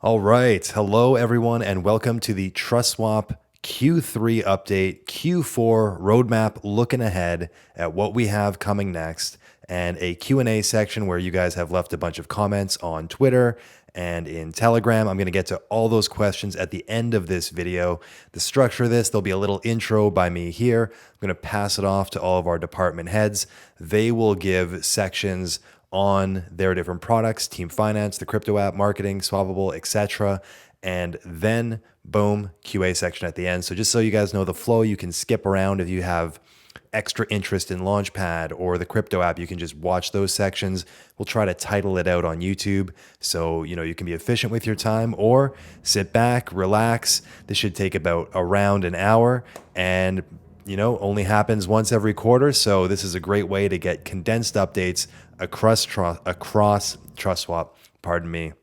All right. Hello, everyone, and welcome to the TrustSwap Q3 update, Q4 roadmap, looking ahead at what we have coming next, and a Q&A section where you guys have left a bunch of comments on Twitter and in Telegram. I'm going to get to all those questions at the end of this video. The structure of this, there'll be a little intro by me here. I'm going to pass it off to all of our department heads. They will give sections on their different products, team finance, the crypto app, marketing, Swappable, etc. And then boom, QA section at the end. So just so you guys know the flow, you can skip around if you have extra interest in Launchpad or the crypto app. You can just watch those sections. We'll try to title it out on YouTube so you can be efficient with your time, or sit back, relax. This should take about around an hour, and only happens once every quarter. So this is a great way to get condensed updates across TrustSwap. Pardon me.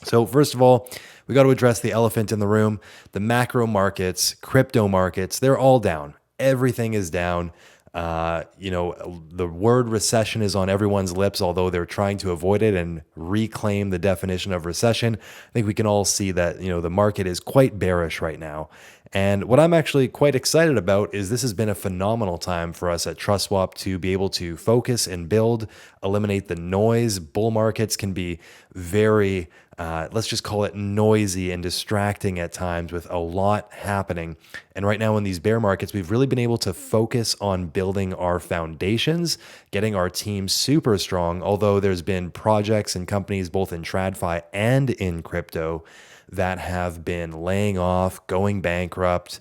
So first of all, we got to address the elephant in the room. The macro markets, crypto markets, they're all down. Everything is down. The word recession is on everyone's lips, although they're trying to avoid it and reclaim the definition of recession. I think we can all see that, the market is quite bearish right now. And what I'm actually quite excited about is this has been a phenomenal time for us at TrustSwap to be able to focus and build, eliminate the noise. Bull markets can be very, let's just call it noisy and distracting at times with a lot happening. And right now in these bear markets, we've really been able to focus on building our foundations, getting our team super strong, although there's been projects and companies both in TradFi and in crypto that have been laying off, going bankrupt,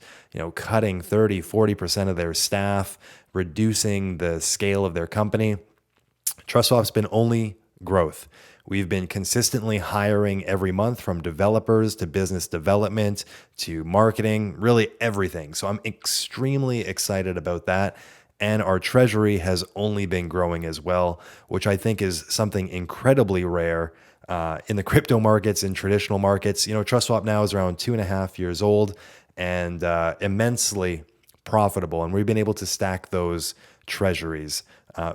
cutting 30, 40% of their staff, reducing the scale of their company. TrustSwap's been only growth. We've been consistently hiring every month, from developers to business development to marketing, really everything. So I'm extremely excited about that. And our treasury has only been growing as well, which I think is something incredibly rare in the crypto markets, in traditional markets. TrustSwap now is around 2.5 years old and immensely profitable. And we've been able to stack those treasuries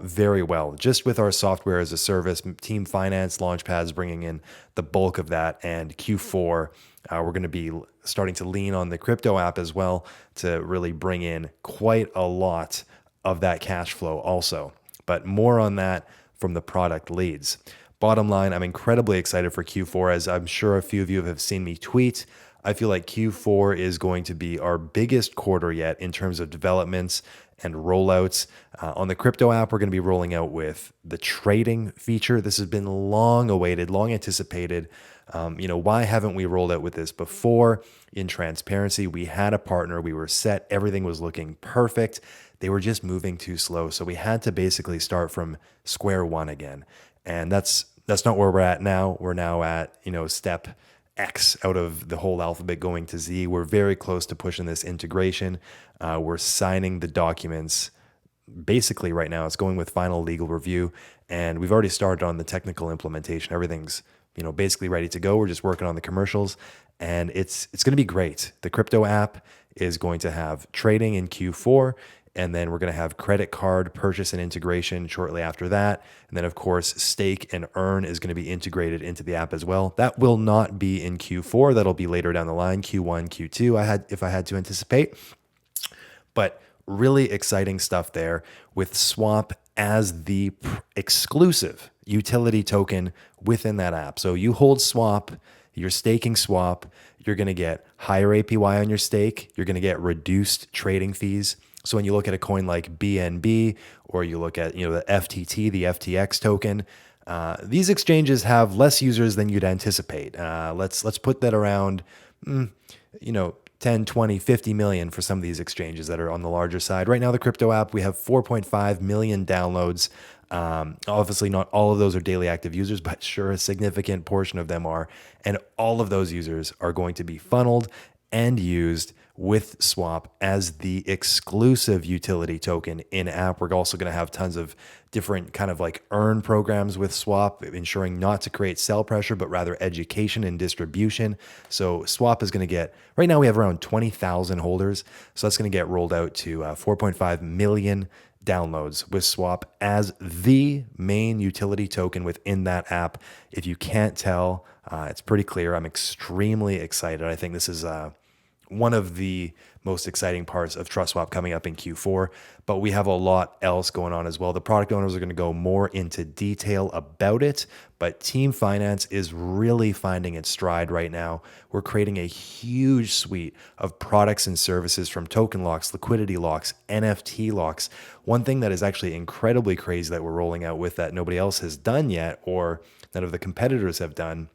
very well, just with our software as a service, team finance, Launchpads bringing in the bulk of that. And Q4, we're going to be starting to lean on the crypto app as well to really bring in quite a lot of that cash flow also. But more on that from the product leads. Bottom line, I'm incredibly excited for Q4, as I'm sure a few of you have seen me tweet. I feel like Q4 is going to be our biggest quarter yet in terms of developments and rollouts. On the crypto app, we're going to be rolling out with the trading feature. This has been long awaited, long anticipated. Why haven't we rolled out with this before? In transparency, we had a partner, we were set, everything was looking perfect. They were just moving too slow. So we had to basically start from square one again. And that's not where we're at now. We're now at, step X out of the whole alphabet going to Z. We're very close to pushing this integration. We're signing the documents. Basically right now it's going with final legal review, and we've already started on the technical implementation. Everything's, basically ready to go. We're just working on the commercials, and it's going to be great. The crypto app is going to have trading in Q4. And then we're going to have credit card purchase and integration shortly after that. And then, of course, stake and earn is going to be integrated into the app as well. That will not be in Q4. That'll be later down the line, Q1, Q2, if I had to anticipate. But really exciting stuff there with Swap as the exclusive utility token within that app. So you hold Swap, you're staking Swap, you're going to get higher APY on your stake. You're going to get reduced trading fees. So when you look at a coin like BNB, or you look at the FTT, the FTX token, these exchanges have less users than you'd anticipate. Let's put that around 10, 20, 50 million for some of these exchanges that are on the larger side. Right now, the crypto app, we have 4.5 million downloads. Obviously, not all of those are daily active users, but sure, a significant portion of them are. And all of those users are going to be funneled and used with Swap as the exclusive utility token in app. We're also going to have tons of different kind of like earn programs with Swap, ensuring not to create sell pressure, but rather education and distribution. So Swap is going to get, right now we have around 20,000 holders. So that's going to get rolled out to 4.5 million downloads with Swap as the main utility token within that app. If you can't tell, it's pretty clear. I'm extremely excited. I think this is one of the most exciting parts of TrustSwap coming up in Q4, but we have a lot else going on as well. The product owners are going to go more into detail about it, but Team Finance is really finding its stride right now. We're creating a huge suite of products and services, from token locks, liquidity locks, NFT locks. One thing that is actually incredibly crazy that we're rolling out with that nobody else has done yet, or none of the competitors have done,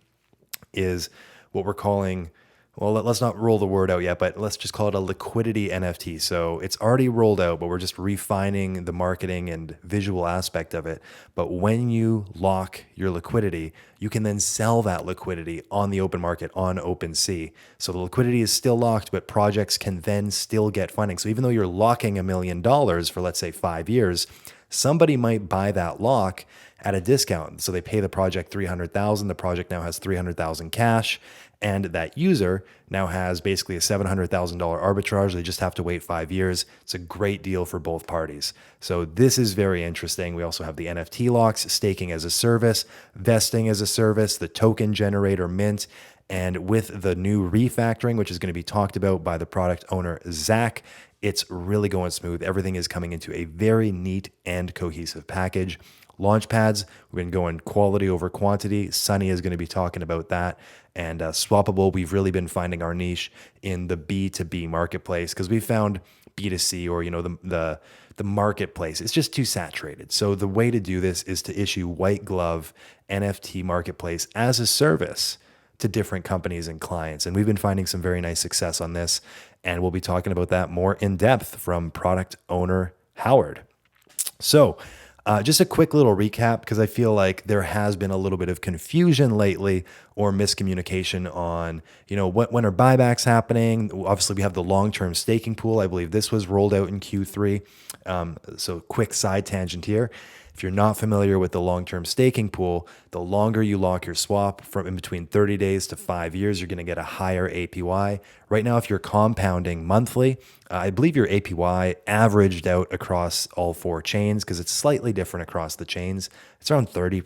is what we're calling, well, let's not roll the word out yet, but let's just call it a liquidity NFT. So it's already rolled out, but we're just refining the marketing and visual aspect of it. But when you lock your liquidity, you can then sell that liquidity on the open market on OpenSea. So the liquidity is still locked, but projects can then still get funding. So even though you're locking $1 million for, let's say, 5 years, somebody might buy that lock at a discount. So they pay the project $300,000. The project now has $300,000 cash, and that user now has basically a $700,000 arbitrage. They just have to wait 5 years. It's a great deal for both parties. So this is very interesting. We also have the NFT locks, staking as a service, vesting as a service, the token generator mint, and with the new refactoring, which is going to be talked about by the product owner, Zach, it's really going smooth. Everything is coming into a very neat and cohesive package. Launchpads, we've been going quality over quantity. Sunny is going to be talking about that. And Swappable, we've really been finding our niche in the B2B marketplace, because we found B2C, or the marketplace, it's just too saturated. So the way to do this is to issue white glove NFT marketplace as a service to different companies and clients. And we've been finding some very nice success on this. And we'll be talking about that more in depth from product owner Howard. So just a quick little recap, because I feel like there has been a little bit of confusion lately, or miscommunication on, when are buybacks happening? Obviously, we have the long-term staking pool. I believe this was rolled out in Q3. So quick side tangent here. If you're not familiar with the long-term staking pool, the longer you lock your swap, from in between 30 days to 5 years, you're going to get a higher APY. Right now, if you're compounding monthly, I believe your APY averaged out across all 4 chains, because it's slightly different across the chains. It's around 30%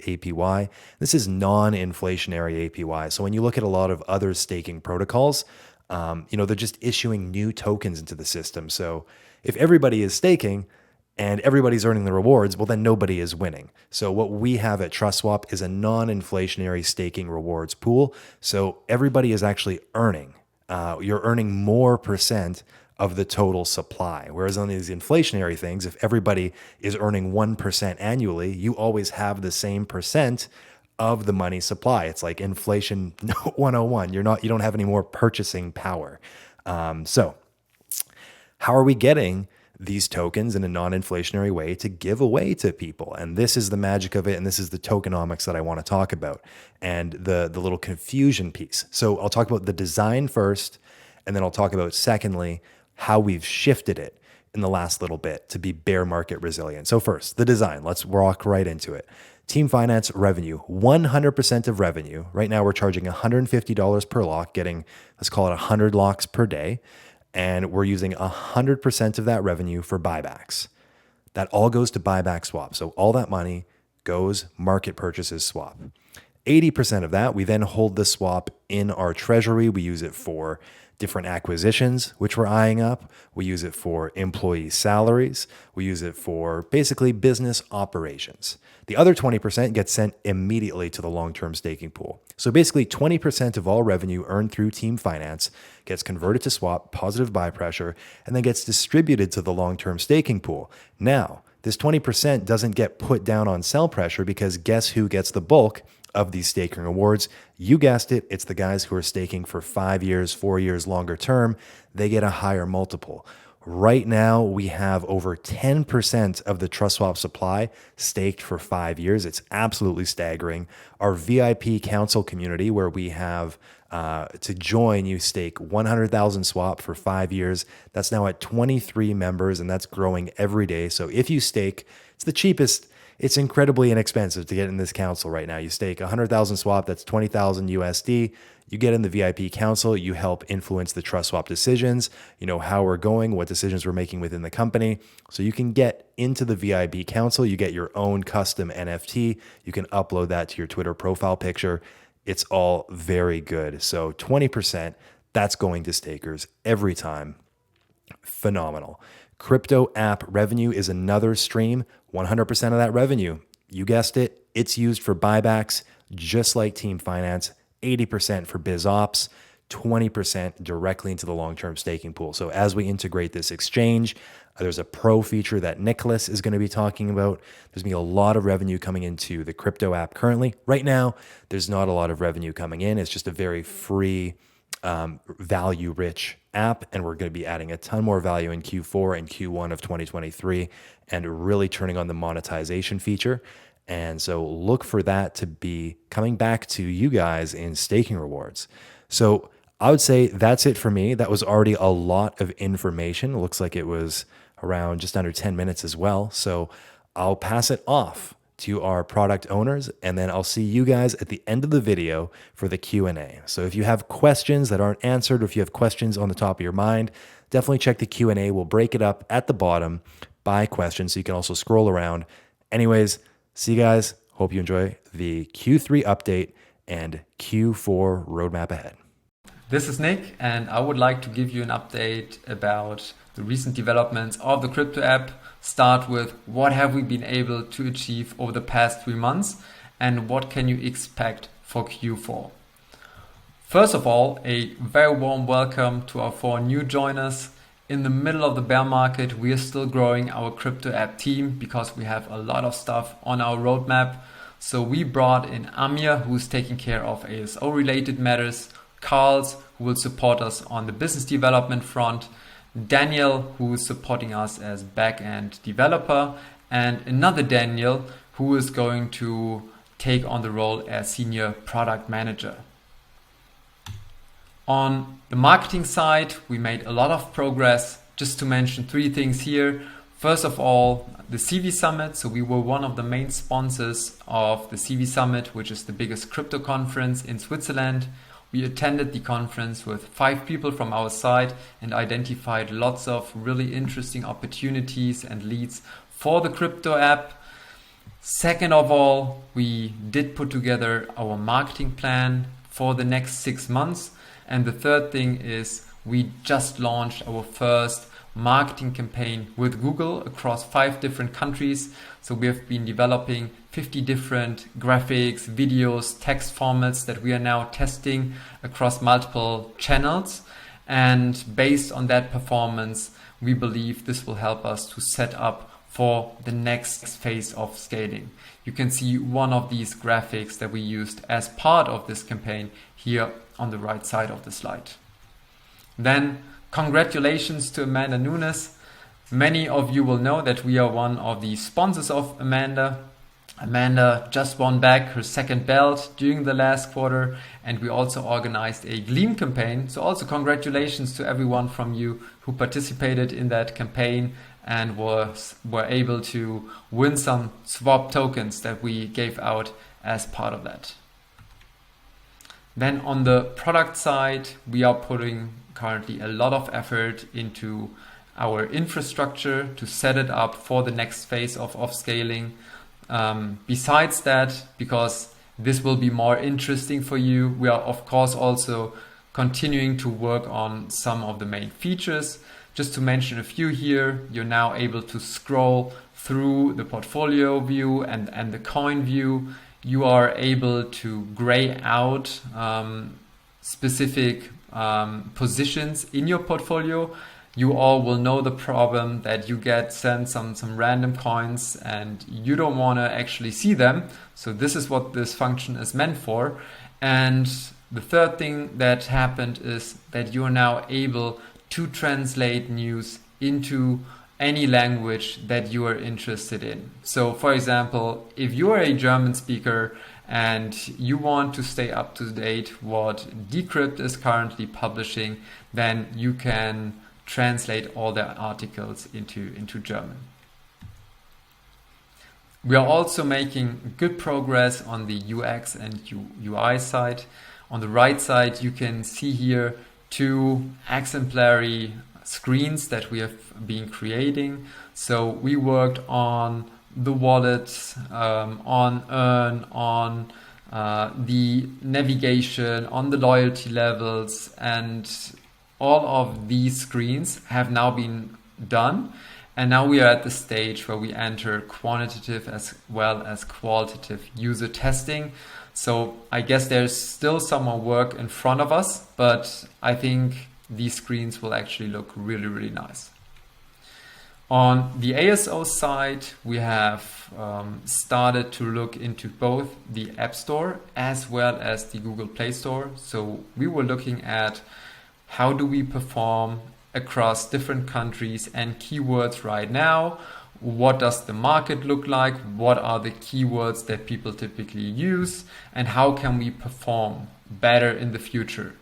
APY. This is non-inflationary APY. So when you look at a lot of other staking protocols, they're just issuing new tokens into the system. So if everybody is staking and everybody's earning the rewards, well, then nobody is winning. So what we have at TrustSwap is a non-inflationary staking rewards pool. So everybody is actually earning. You're earning more percent of the total supply. Whereas on these inflationary things, if everybody is earning 1% annually, you always have the same percent of the money supply. It's like inflation 101. You don't have any more purchasing power. So how are we getting these tokens in a non-inflationary way to give away to people? And this is the magic of it, and this is the tokenomics that I want to talk about, and the little confusion piece. So I'll talk about the design first, and then I'll talk about, secondly, how we've shifted it in the last little bit to be bear market resilient. So first, the design. Let's walk right into it. Team Finance revenue, 100% of revenue. Right now we're charging $150 per lock, getting, let's call it 100 locks per day. And we're using 100% of that revenue for buybacks. That all goes to buyback swap. So all that money goes market purchases swap. 80% of that, we then hold the swap in our treasury. We use it for different acquisitions, which we're eyeing up. We use it for employee salaries. We use it for basically business operations. The other 20% gets sent immediately to the long-term staking pool. So basically 20% of all revenue earned through Team Finance gets converted to swap, positive buy pressure, and then gets distributed to the long-term staking pool. Now, this 20% doesn't get put down on sell pressure, because guess who gets the bulk of these staking rewards? You guessed it, it's the guys who are staking for 5 years, 4 years longer term. They get a higher multiple. Right now, we have over 10% of the TrustSwap supply staked for 5 years. It's absolutely staggering. Our VIP council community, where we have to join, you stake 100,000 swap for 5 years. That's now at 23 members, and that's growing every day. So if you stake, it's the cheapest. It's incredibly inexpensive to get in this council right now. You stake 100,000 swap, that's 20,000 USD. You get in the VIP council, you help influence the TrustSwap decisions, how we're going, what decisions we're making within the company. So you can get into the VIP council, you get your own custom NFT, you can upload that to your Twitter profile picture. It's all very good. So 20%, that's going to stakers every time. Phenomenal. Crypto app revenue is another stream. 100% of that revenue, you guessed it, it's used for buybacks, just like Team Finance. 80% for biz ops, 20% directly into the long-term staking pool. So as we integrate this exchange, there's a pro feature that Nicholas is going to be talking about. There's going to be a lot of revenue coming into the crypto app currently. Right now, there's not a lot of revenue coming in. It's just a very free, value-rich app, and we're going to be adding a ton more value in Q4 and Q1 of 2023 and really turning on the monetization feature. And so look for that to be coming back to you guys in staking rewards. So I would say that's it for me. That was already a lot of information. It looks like it was around just under 10 minutes as well. So I'll pass it off to our product owners, and then I'll see you guys at the end of the video for the Q&A. So if you have questions that aren't answered, or if you have questions on the top of your mind, definitely check the Q&A. We'll break it up at the bottom by question, so you can also scroll around. Anyways, see you guys. Hope you enjoy the Q3 update and Q4 roadmap ahead. This is Nick, and I would like to give you an update about the recent developments of the crypto app. Start with what have we been able to achieve over the past 3 months and what can you expect for Q4. First of all, a very warm welcome to our 4 new joiners. In the middle of the bear market, we are still growing our crypto app team because we have a lot of stuff on our roadmap. So we brought in Amir, who's taking care of ASO related matters, Carls, who will support us on the business development front, Daniel, who is supporting us as back-end developer, and another Daniel, who is going to take on the role as senior product manager. On the marketing side, we made a lot of progress. Just to mention 3 things here. First of all, the CV Summit. So we were one of the main sponsors of the CV Summit, which is the biggest crypto conference in Switzerland. We attended the conference with 5 people from our side and identified lots of really interesting opportunities and leads for the crypto app. Second of all, we did put together our marketing plan for the next 6 months. And the third thing is we just launched our first marketing campaign with Google across 5 different countries. So we have been developing 50 different graphics, videos, text formats that we are now testing across multiple channels. And based on that performance, we believe this will help us to set up for the next phase of scaling. You can see one of these graphics that we used as part of this campaign here on the right side of the slide. Then congratulations to Amanda Nunes. Many of you will know that we are one of the sponsors of Amanda. Amanda just won back her 2nd belt during the last quarter, and we also organized a Gleam campaign. So also congratulations to everyone from you who participated in that campaign and were able to win some swap tokens that we gave out as part of that. Then on the product side, we are putting currently a lot of effort into our infrastructure to set it up for the next phase of scaling. Besides that, because this will be more interesting for you, we are of course also continuing to work on some of the main features. Just to mention a few here, you're now able to scroll through the portfolio view and the coin view. You are able to gray out specific positions in your portfolio. You all will know the problem that you get sent some random coins and you don't want to actually see them. So this is what this function is meant for. And the third thing that happened is that you are now able to translate news into any language that you are interested in. So for example, if you are a German speaker and you want to stay up to date what Decrypt is currently publishing, then you can translate all their articles into German. We are also making good progress on the UX and UI side. On the right side, you can see here two exemplary screens that we have been creating. So we worked on the wallet, on Earn, on the navigation, on the loyalty levels, and all of these screens have now been done. And now we are at the stage where we enter quantitative as well as qualitative user testing. So I guess there's still some more work in front of us, but I think these screens will actually look really, really nice. On the ASO side, we have started to look into both the App Store as well as the Google Play Store. So we were looking at how do we perform across different countries and keywords right now. What does the market look like? What are the keywords that people typically use? And how can we perform better in the future?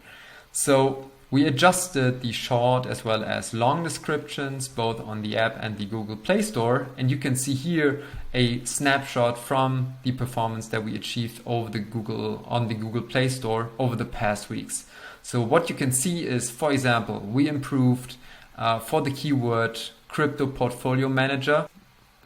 So we adjusted the short as well as long descriptions both on the app and the Google Play Store. And you can see here a snapshot from the performance that we achieved on the Google Play Store over the past weeks. So what you can see is, for example, we improved for the keyword crypto portfolio manager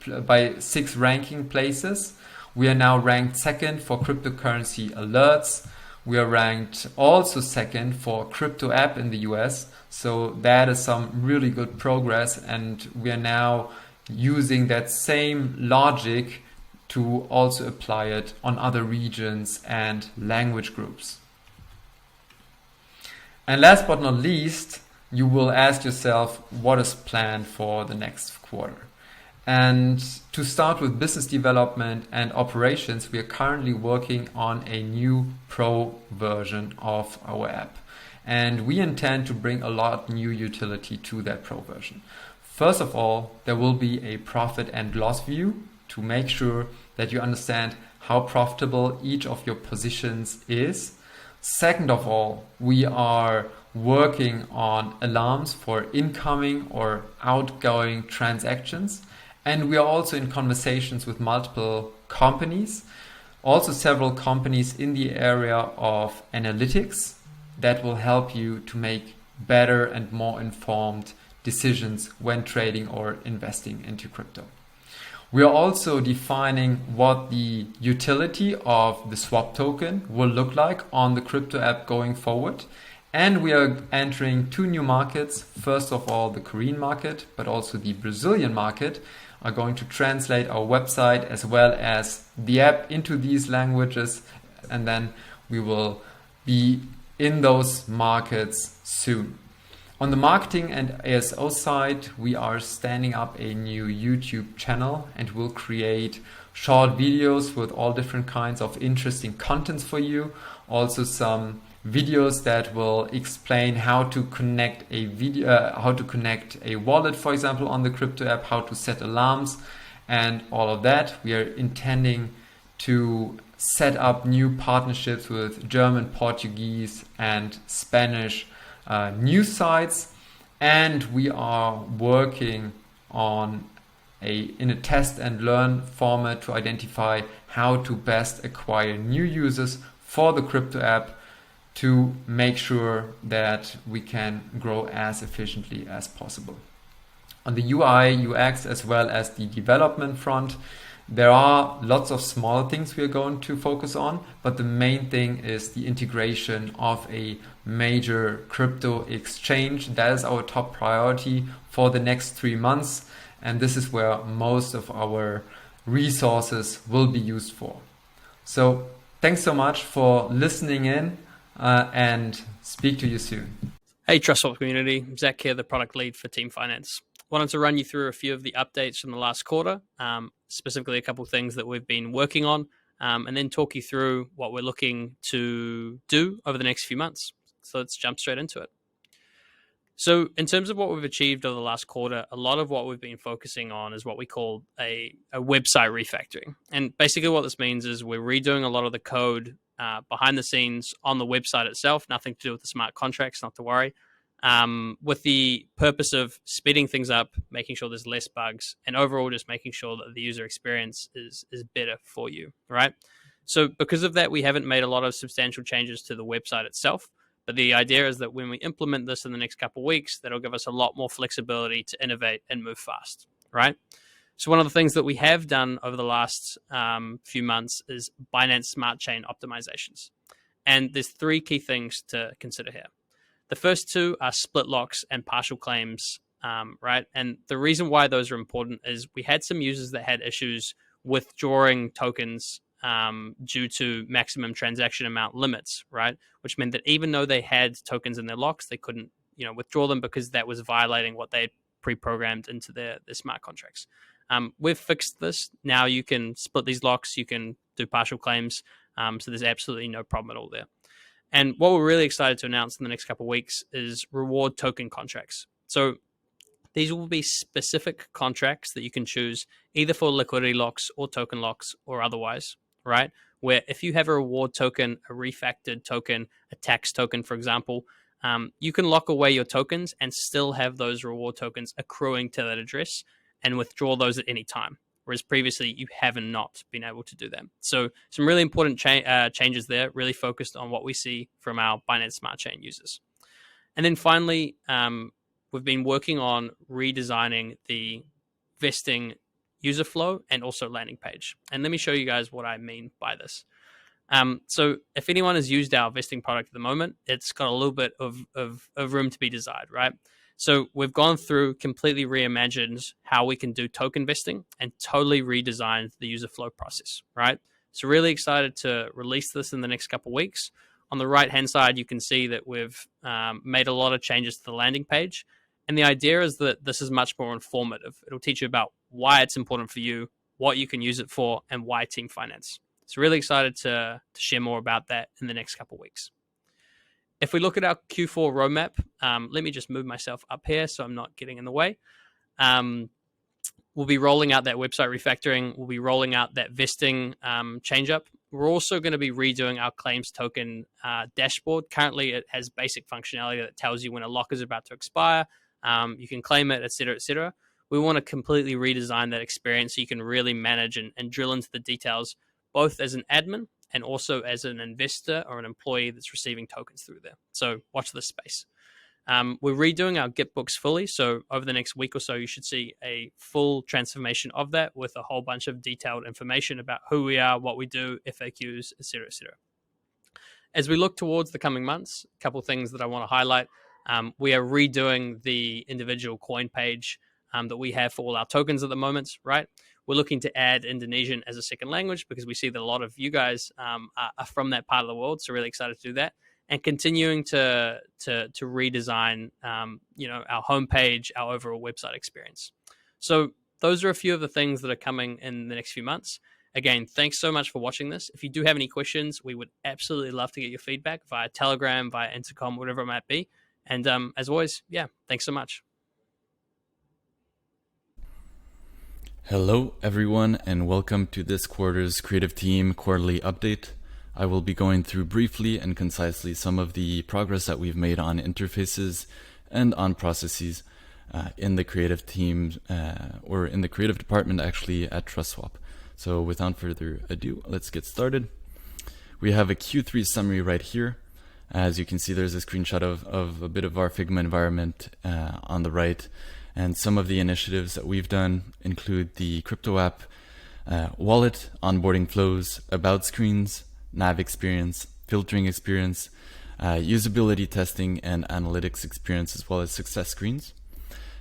by 6 ranking places. We are now ranked second for cryptocurrency alerts. We are ranked also second for crypto app in the US. So that is some really good progress. And we are now using that same logic to also apply it on other regions and language groups. And last but not least, you will ask yourself, what is planned for the next quarter? And to start with business development and operations, we are currently working on a new pro version of our app. And we intend to bring a lot new utility to that pro version. First of all, there will be a profit and loss view to make sure that you understand how profitable each of your positions is. Second of all, we are working on alarms for incoming or outgoing transactions. And we are also in conversations with multiple companies, also several companies in the area of analytics that will help you to make better and more informed decisions when trading or investing into crypto. We are also defining what the utility of the swap token will look like on the crypto app going forward. And we are entering 2 new markets. First of all, the Korean market, but also the Brazilian market. Are going to translate our website as well as the app into these languages. And then we will be in those markets soon. On the marketing and ASO side, we are standing up a new YouTube channel and will create short videos with all different kinds of interesting contents for you. Also some videos that will explain how to connect a wallet, for example, on the crypto app, how to set alarms and all of that. We are intending to set up new partnerships with German, Portuguese and Spanish news sites, and we are working on in a test and learn format to identify how to best acquire new users for the crypto app to make sure that we can grow as efficiently as possible. On the UI, UX, as well as the development front, there are lots of small things we are going to focus on, but the main thing is the integration of a major crypto exchange. That is our top priority for the next 3 months, and this is where most of our resources will be used for. So thanks so much for listening in, and speak to you soon. Hey, TrustSwap community. Zach here, the product lead for Team Finance. Wanted to run you through a few of the updates from the last quarter, specifically a couple of things that we've been working on, and then talk you through what we're looking to do over the next few months. So let's jump straight into it. So in terms of what we've achieved over the last quarter, a lot of what we've been focusing on is what we call a website refactoring. And basically what this means is we're redoing a lot of the code behind the scenes on the website itself, nothing to do with the smart contracts, not to worry. With the purpose of speeding things up, making sure there's less bugs, and overall just making sure that the user experience is better for you, right? So because of that, we haven't made a lot of substantial changes to the website itself. But the idea is that when we implement this in the next couple of weeks, that'll give us a lot more flexibility to innovate and move fast, right? So one of the things that we have done over the last few months is Binance Smart Chain optimizations. And there's three key things to consider here. The first two are split locks and partial claims, right? And the reason why those are important is we had some users that had issues withdrawing tokens due to maximum transaction amount limits, right? Which meant that even though they had tokens in their locks, they couldn't, withdraw them because that was violating what they had pre-programmed into their smart contracts. We've fixed this. Now you can split these locks, you can do partial claims, so there's absolutely no problem at all there. And what we're really excited to announce in the next couple of weeks is reward token contracts. So these will be specific contracts that you can choose either for liquidity locks or token locks or otherwise, right? Where if you have a reward token, a refactored token, a tax token, for example, you can lock away your tokens and still have those reward tokens accruing to that address and withdraw those at any time. Whereas previously you have not been able to do that. So some really important changes there, really focused on what we see from our Binance Smart Chain users. And then finally, we've been working on redesigning the vesting user flow and also landing page. And let me show you guys what I mean by this. So if anyone has used our vesting product at the moment, it's got a little bit of room to be desired, right? So we've gone through, completely reimagined how we can do token vesting and totally redesigned the user flow process, right? So really excited to release this in the next couple of weeks. On the right-hand side, you can see that we've made a lot of changes to the landing page. And the idea is that this is much more informative. It'll teach you about why it's important for you, what you can use it for, and why Team Finance. So really excited to share more about that in the next couple of weeks. If we look at our Q4 roadmap, let me just move myself up here so I'm not getting in the way. We'll be rolling out that website refactoring. We'll be rolling out that vesting change up. We're also going to be redoing our claims token dashboard. Currently, it has basic functionality that tells you when a lock is about to expire. You can claim it, et cetera, et cetera. We want to completely redesign that experience so you can really manage and drill into the details, both as an admin and also as an investor or an employee that's receiving tokens through there. So watch this space. We're redoing our Git books fully. So over the next week or so, you should see a full transformation of that with a whole bunch of detailed information about who we are, what we do, FAQs, et cetera, et cetera. As we look towards the coming months, a couple of things that I want to highlight. We are redoing the individual coin page that we have for all our tokens at the moment, right? We're looking to add Indonesian as a second language because we see that a lot of you guys are from that part of the world. So really excited to do that. And continuing to redesign, our homepage, our overall website experience. So those are a few of the things that are coming in the next few months. Again, thanks so much for watching this. If you do have any questions, we would absolutely love to get your feedback via Telegram, via Intercom, whatever it might be. And as always, thanks so much. Hello, everyone, and welcome to this quarter's Creative Team Quarterly Update. I will be going through briefly and concisely some of the progress that we've made on interfaces and on processes in the creative team or in the creative department actually at TrustSwap. So without further ado, let's get started. We have a Q3 summary right here. As you can see, there's a screenshot of a bit of our Figma environment on the right. And some of the initiatives that we've done include the crypto app, wallet, onboarding flows, about screens, nav experience, filtering experience, usability testing and analytics experience, as well as success screens.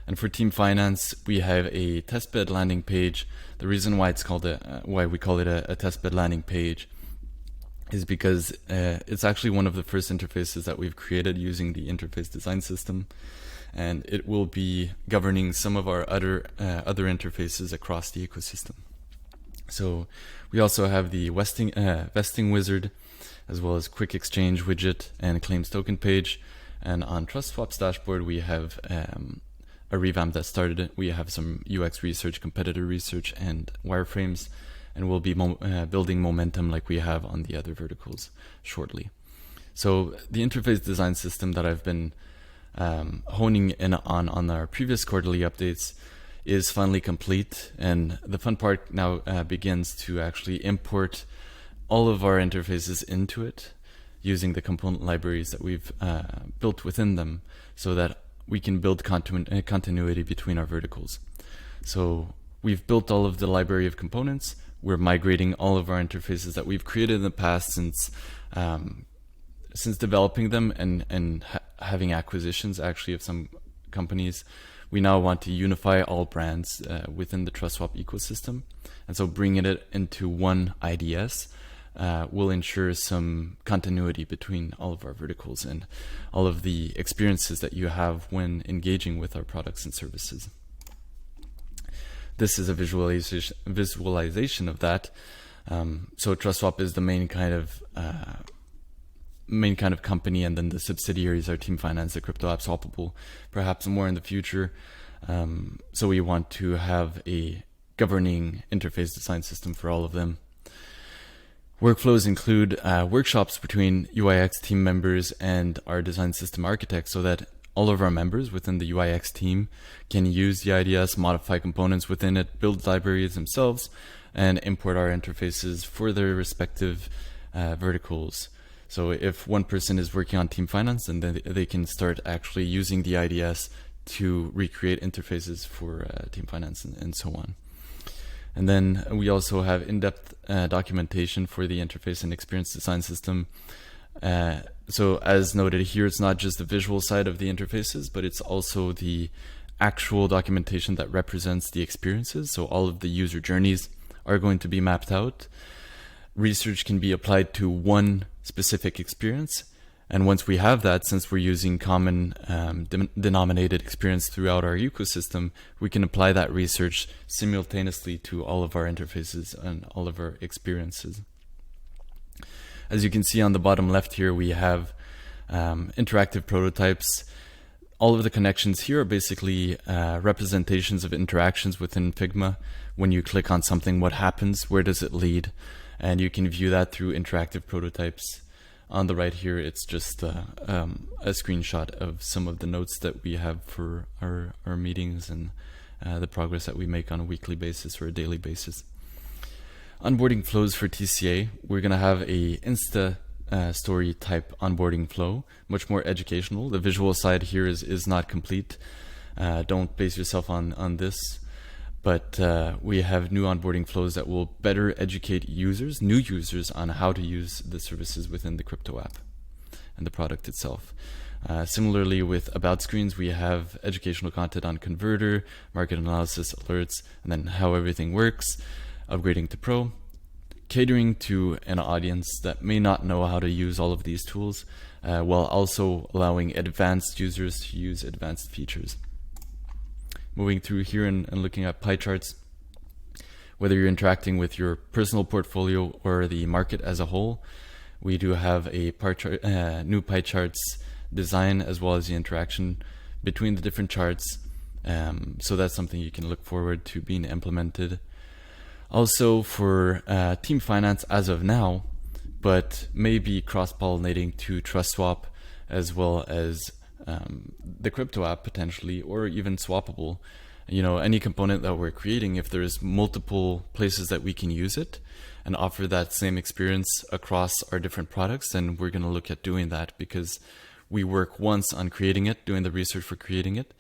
And for Team Finance, we have a testbed landing page. The reason why it's called why we call it a testbed landing page is because it's actually one of the first interfaces that we've created using the interface design system. And it will be governing some of our other interfaces across the ecosystem. So we also have the vesting wizard, as well as quick exchange widget and claims token page. And on TrustSwap's dashboard, we have a revamp that started. We have some UX research, competitor research, and wireframes, and we'll be building momentum like we have on the other verticals shortly. So the interface design system that I've been honing in on our previous quarterly updates is finally complete, and the fun part now begins to actually import all of our interfaces into it using the component libraries that we've built within them, so that we can build continuity between our verticals. So we've built all of the library of components. We're migrating all of our interfaces that we've created in the past since developing them and having acquisitions actually of some companies. We now want to unify all brands within the TrustSwap ecosystem. And so bringing it into one IDS will ensure some continuity between all of our verticals and all of the experiences that you have when engaging with our products and services. This is a visualization of that. So TrustSwap is the main kind of company, and then the subsidiaries are Team Finance, the crypto app Swappable, perhaps more in the future. So we want to have a governing interface design system for all of them. Workflows include workshops between UIX team members and our design system architects, so that all of our members within the UIX team can use the IDS, modify components within it, build libraries themselves, and import our interfaces for their respective verticals. So if one person is working on Team Finance, then they can start actually using the IDS to recreate interfaces for Team Finance and so on. And then we also have in-depth documentation for the interface and experience design system. So as noted here, it's not just the visual side of the interfaces, but it's also the actual documentation that represents the experiences. So all of the user journeys are going to be mapped out. Research can be applied to one specific experience. And once we have that, since we're using common denominated experience throughout our ecosystem, we can apply that research simultaneously to all of our interfaces and all of our experiences. As you can see on the bottom left here, we have interactive prototypes. All of the connections here are basically representations of interactions within Figma. When you click on something, what happens? Where does it lead? And you can view that through interactive prototypes. On the right here, it's just a screenshot of some of the notes that we have for our meetings and the progress that we make on a weekly basis or a daily basis. Onboarding flows for TCA. We're going to have a Insta story type onboarding flow, much more educational. The visual side here is not complete. Don't base yourself on this. But we have new onboarding flows that will better educate users, new users, on how to use the services within the crypto app and the product itself. Similarly, with About screens, we have educational content on Converter, market analysis, alerts, and then how everything works, upgrading to Pro, catering to an audience that may not know how to use all of these tools, while also allowing advanced users to use advanced features. Moving through here and looking at pie charts, whether you're interacting with your personal portfolio or the market as a whole, we do have a new pie charts design, as well as the interaction between the different charts. So that's something you can look forward to being implemented. Also for Team Finance as of now, but maybe cross-pollinating to TrustSwap, as well as the crypto app potentially, or even Swappable. You know, any component that we're creating, if there's multiple places that we can use it and offer that same experience across our different products, then we're going to look at doing that, because we work once on creating it, doing the research for creating it,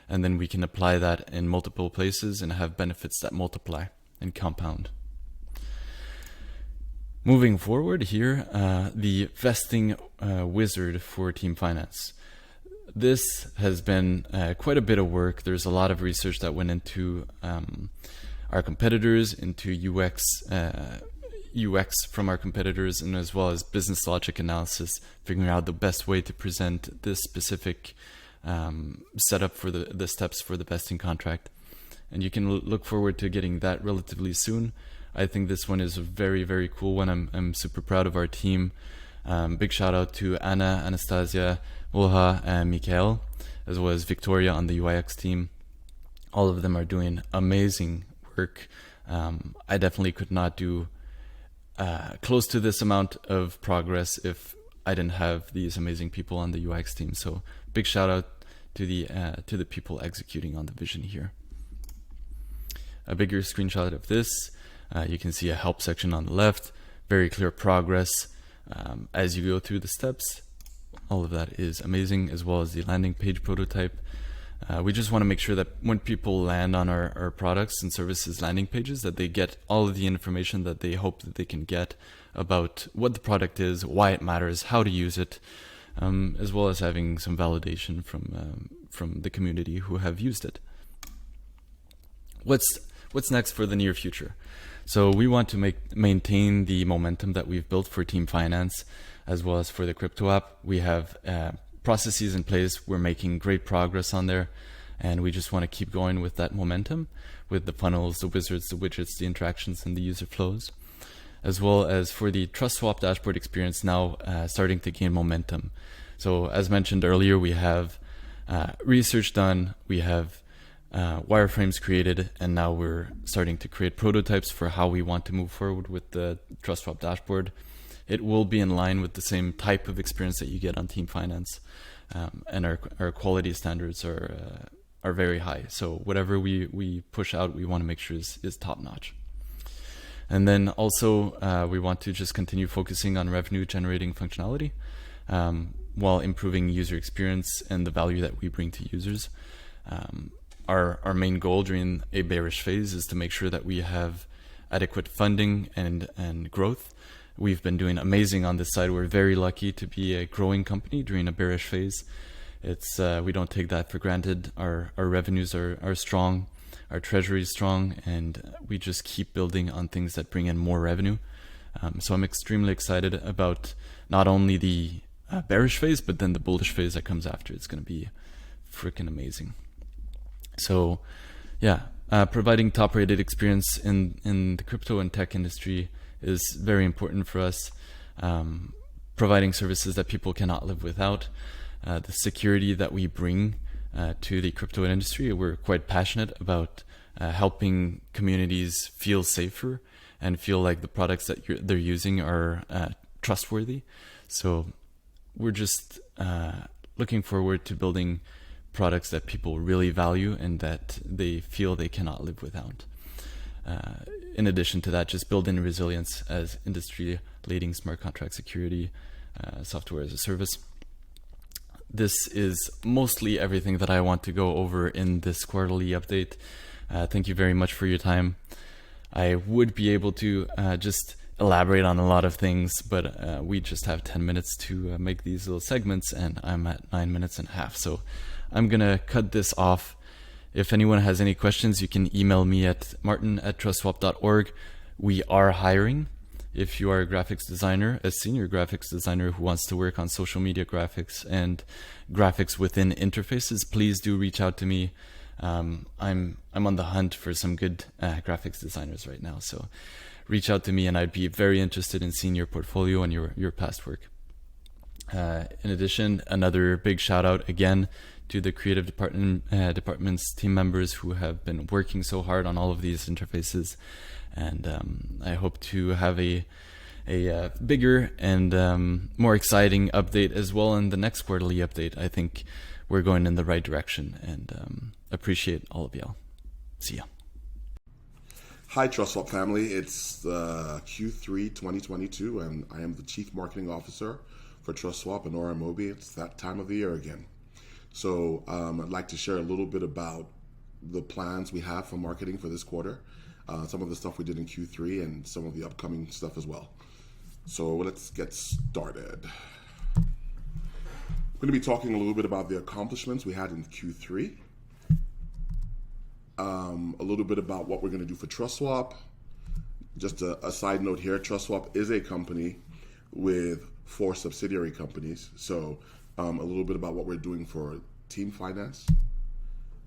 and then we can apply that in multiple places and have benefits that multiply and compound. Moving forward here, the vesting wizard for Team Finance. This has been quite a bit of work. There's a lot of research that went into our competitors, into UX from our competitors, and as well as business logic analysis, figuring out the best way to present this specific setup for the steps for the vesting contract. And you can look forward to getting that relatively soon. I think this one is a very, very cool one. I'm super proud of our team. Big shout out to Anna, Anastasia, Ulha, and Mikael, as well as Victoria on the UIX team. All of them are doing amazing work. I definitely could not do close to this amount of progress if I didn't have these amazing people on the UX team. So big shout out to the people executing on the vision here. A bigger screenshot of this, you can see a help section on the left, very clear progress as you go through the steps. All of that is amazing, as well as the landing page prototype. We just want to make sure that when people land on our products and services landing pages, that they get all of the information that they hope that they can get about what the product is, why it matters, how to use it, as well as having some validation from the community who have used it. What's next for the near future? So we want to maintain the momentum that we've built for Team Finance, as well as for the crypto app. We have processes in place. We're making great progress on there, and we just want to keep going with that momentum, with the funnels, the wizards, the widgets, the interactions, and the user flows, as well as for the TrustSwap dashboard experience now starting to gain momentum. So as mentioned earlier, we have research done, we have wireframes created, and now we're starting to create prototypes for how we want to move forward with the TrustSwap dashboard. It will be in line with the same type of experience that you get on Team Finance, and our quality standards are very high. So whatever we push out, we want to make sure is top notch. And then also we want to just continue focusing on revenue generating functionality while improving user experience and the value that we bring to users. Our main goal during a bearish phase is to make sure that we have adequate funding and growth. We've been doing amazing on this side. We're very lucky to be a growing company during a bearish phase. It's we don't take that for granted. Our revenues are strong, our treasury is strong, and we just keep building on things that bring in more revenue. So I'm extremely excited about not only the bearish phase, but then the bullish phase that comes after. It's going to be freaking amazing. So yeah, providing top-rated experience in the crypto and tech industry is very important for us. Providing services that people cannot live without. The security that we bring to the crypto industry, we're quite passionate about helping communities feel safer and feel like the products that they're using are trustworthy. So we're just looking forward to building products that people really value and that they feel they cannot live without. In addition to that, just build in resilience as industry-leading smart contract security software as a service. This is mostly everything that I want to go over in this quarterly update. Thank you very much for your time. I would be able to just elaborate on a lot of things, but we just have 10 minutes to make these little segments, and I'm at 9 minutes and a half. So I'm going to cut this off. If anyone has any questions, you can email me at martin@trustswap.org. We are hiring. If you are a graphics designer, a senior graphics designer who wants to work on social media graphics and graphics within interfaces, please do reach out to me. I'm on the hunt for some good graphics designers right now. So reach out to me, and I'd be very interested in seeing your portfolio and your past work. In addition, another big shout out again to the creative department's team members who have been working so hard on all of these interfaces. And I hope to have a bigger and more exciting update as well in the next quarterly update. I think we're going in the right direction, and appreciate all of y'all. See ya. Hi, TrustSwap family. It's Q3 2022, and I am the Chief Marketing Officer for TrustSwap and Aura Mobi. It's that time of the year again. So I'd like to share a little bit about the plans we have for marketing for this quarter, some of the stuff we did in Q3, and some of the upcoming stuff as well. So let's get started. I'm going to be talking a little bit about the accomplishments we had in Q3, a little bit about what we're going to do for TrustSwap. Just a side note here, TrustSwap is a company with 4 subsidiary companies. So a little bit about what we're doing for Team Finance,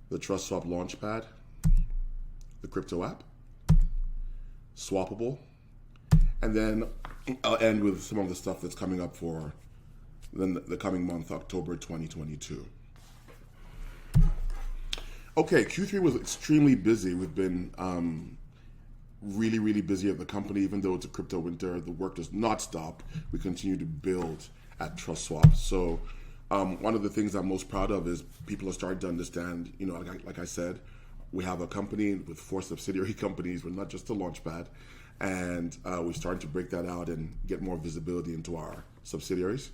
the TrustSwap Launchpad, the crypto app, Swappable, and then I'll end with some of the stuff that's coming up for the coming month, October 2022. Okay, Q3 was extremely busy. We've been really, really busy at the company. Even though it's a crypto winter, the work does not stop. We continue to build at TrustSwap. So one of the things I'm most proud of is people are starting to understand, like I said, we have a company with 4 subsidiary companies. We're not just a Launchpad. And we're starting to break that out and get more visibility into our subsidiaries.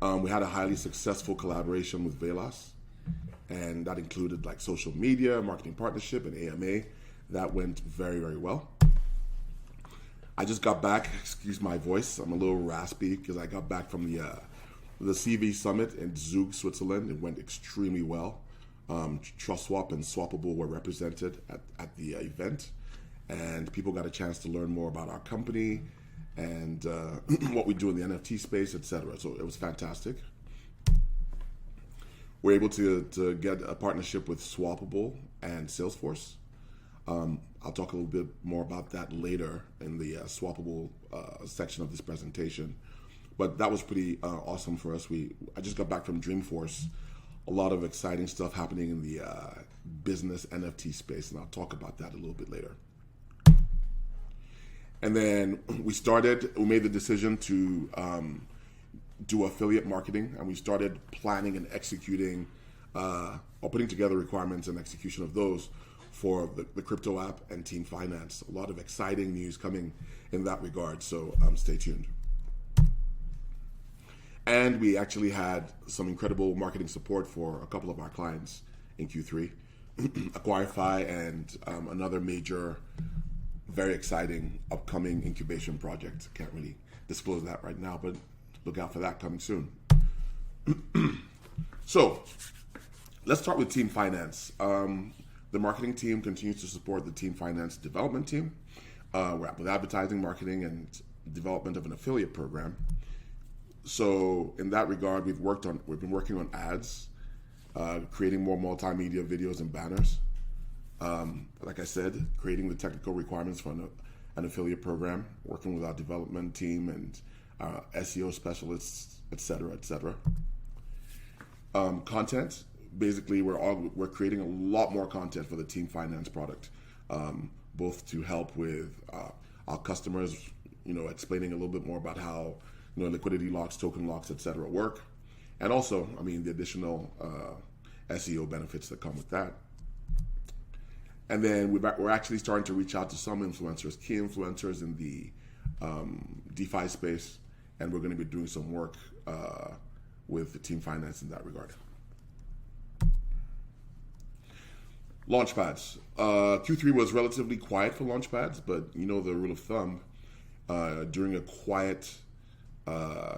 We had a highly successful collaboration with Velas, and that included like social media, marketing partnership, and AMA. That went very, very well. I just got back, excuse my voice, I'm a little raspy because I got back from the CV Summit in Zug, Switzerland. It went extremely well. TrustSwap and Swappable were represented at the event, and people got a chance to learn more about our company and what we do in the NFT space, etc. So it was fantastic. We're able to get a partnership with Swappable and Salesforce. I'll talk a little bit more about that later in the Swappable section of this presentation. But that was pretty awesome for us. I just got back from Dreamforce. A lot of exciting stuff happening in the business NFT space, and I'll talk about that a little bit later. And then we made the decision to do affiliate marketing, and we started planning and executing or putting together requirements and execution of those for the crypto app and Team Finance. A lot of exciting news coming in that regard, so stay tuned. And we actually had some incredible marketing support for a couple of our clients in Q3, Acquirify and another major, very exciting upcoming incubation project. Can't really disclose that right now, but look out for that coming soon. So let's start with Team Finance. The marketing team continues to support the Team Finance development team. We're with advertising, marketing, and development of an affiliate program. So in that regard, we've been working on ads, creating more multimedia videos and banners. Like I said, creating the technical requirements for an affiliate program, working with our development team and SEO specialists, et cetera, et cetera. Content, basically, we're creating a lot more content for the Team Finance product, both to help with our customers, explaining a little bit more about how liquidity locks, token locks, et cetera, work, and also, the additional SEO benefits that come with that. And then we're actually starting to reach out to some influencers, key influencers in the DeFi space, and we're going to be doing some work with the Team Finance in that regard. Launchpads. Q3 was relatively quiet for Launchpads, but the rule of thumb, during a quiet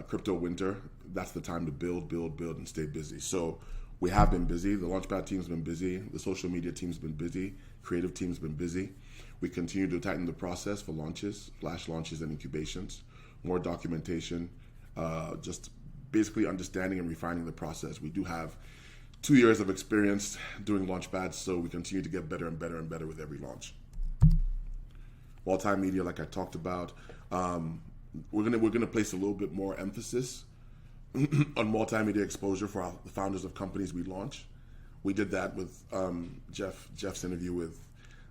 crypto winter, that's the time to build, and stay busy. So we have been busy. The Launchpad team's been busy. The social media team's been busy. Creative team's been busy. We continue to tighten the process for launches, flash launches, and incubations. More documentation, just basically understanding and refining the process. We do have 2 years of experience doing Launchpads, so we continue to get better and better and better with every launch. Multimedia, like I talked about, we're gonna place a little bit more emphasis on multimedia exposure for the founders of companies we launch. We did that with Jeff's interview with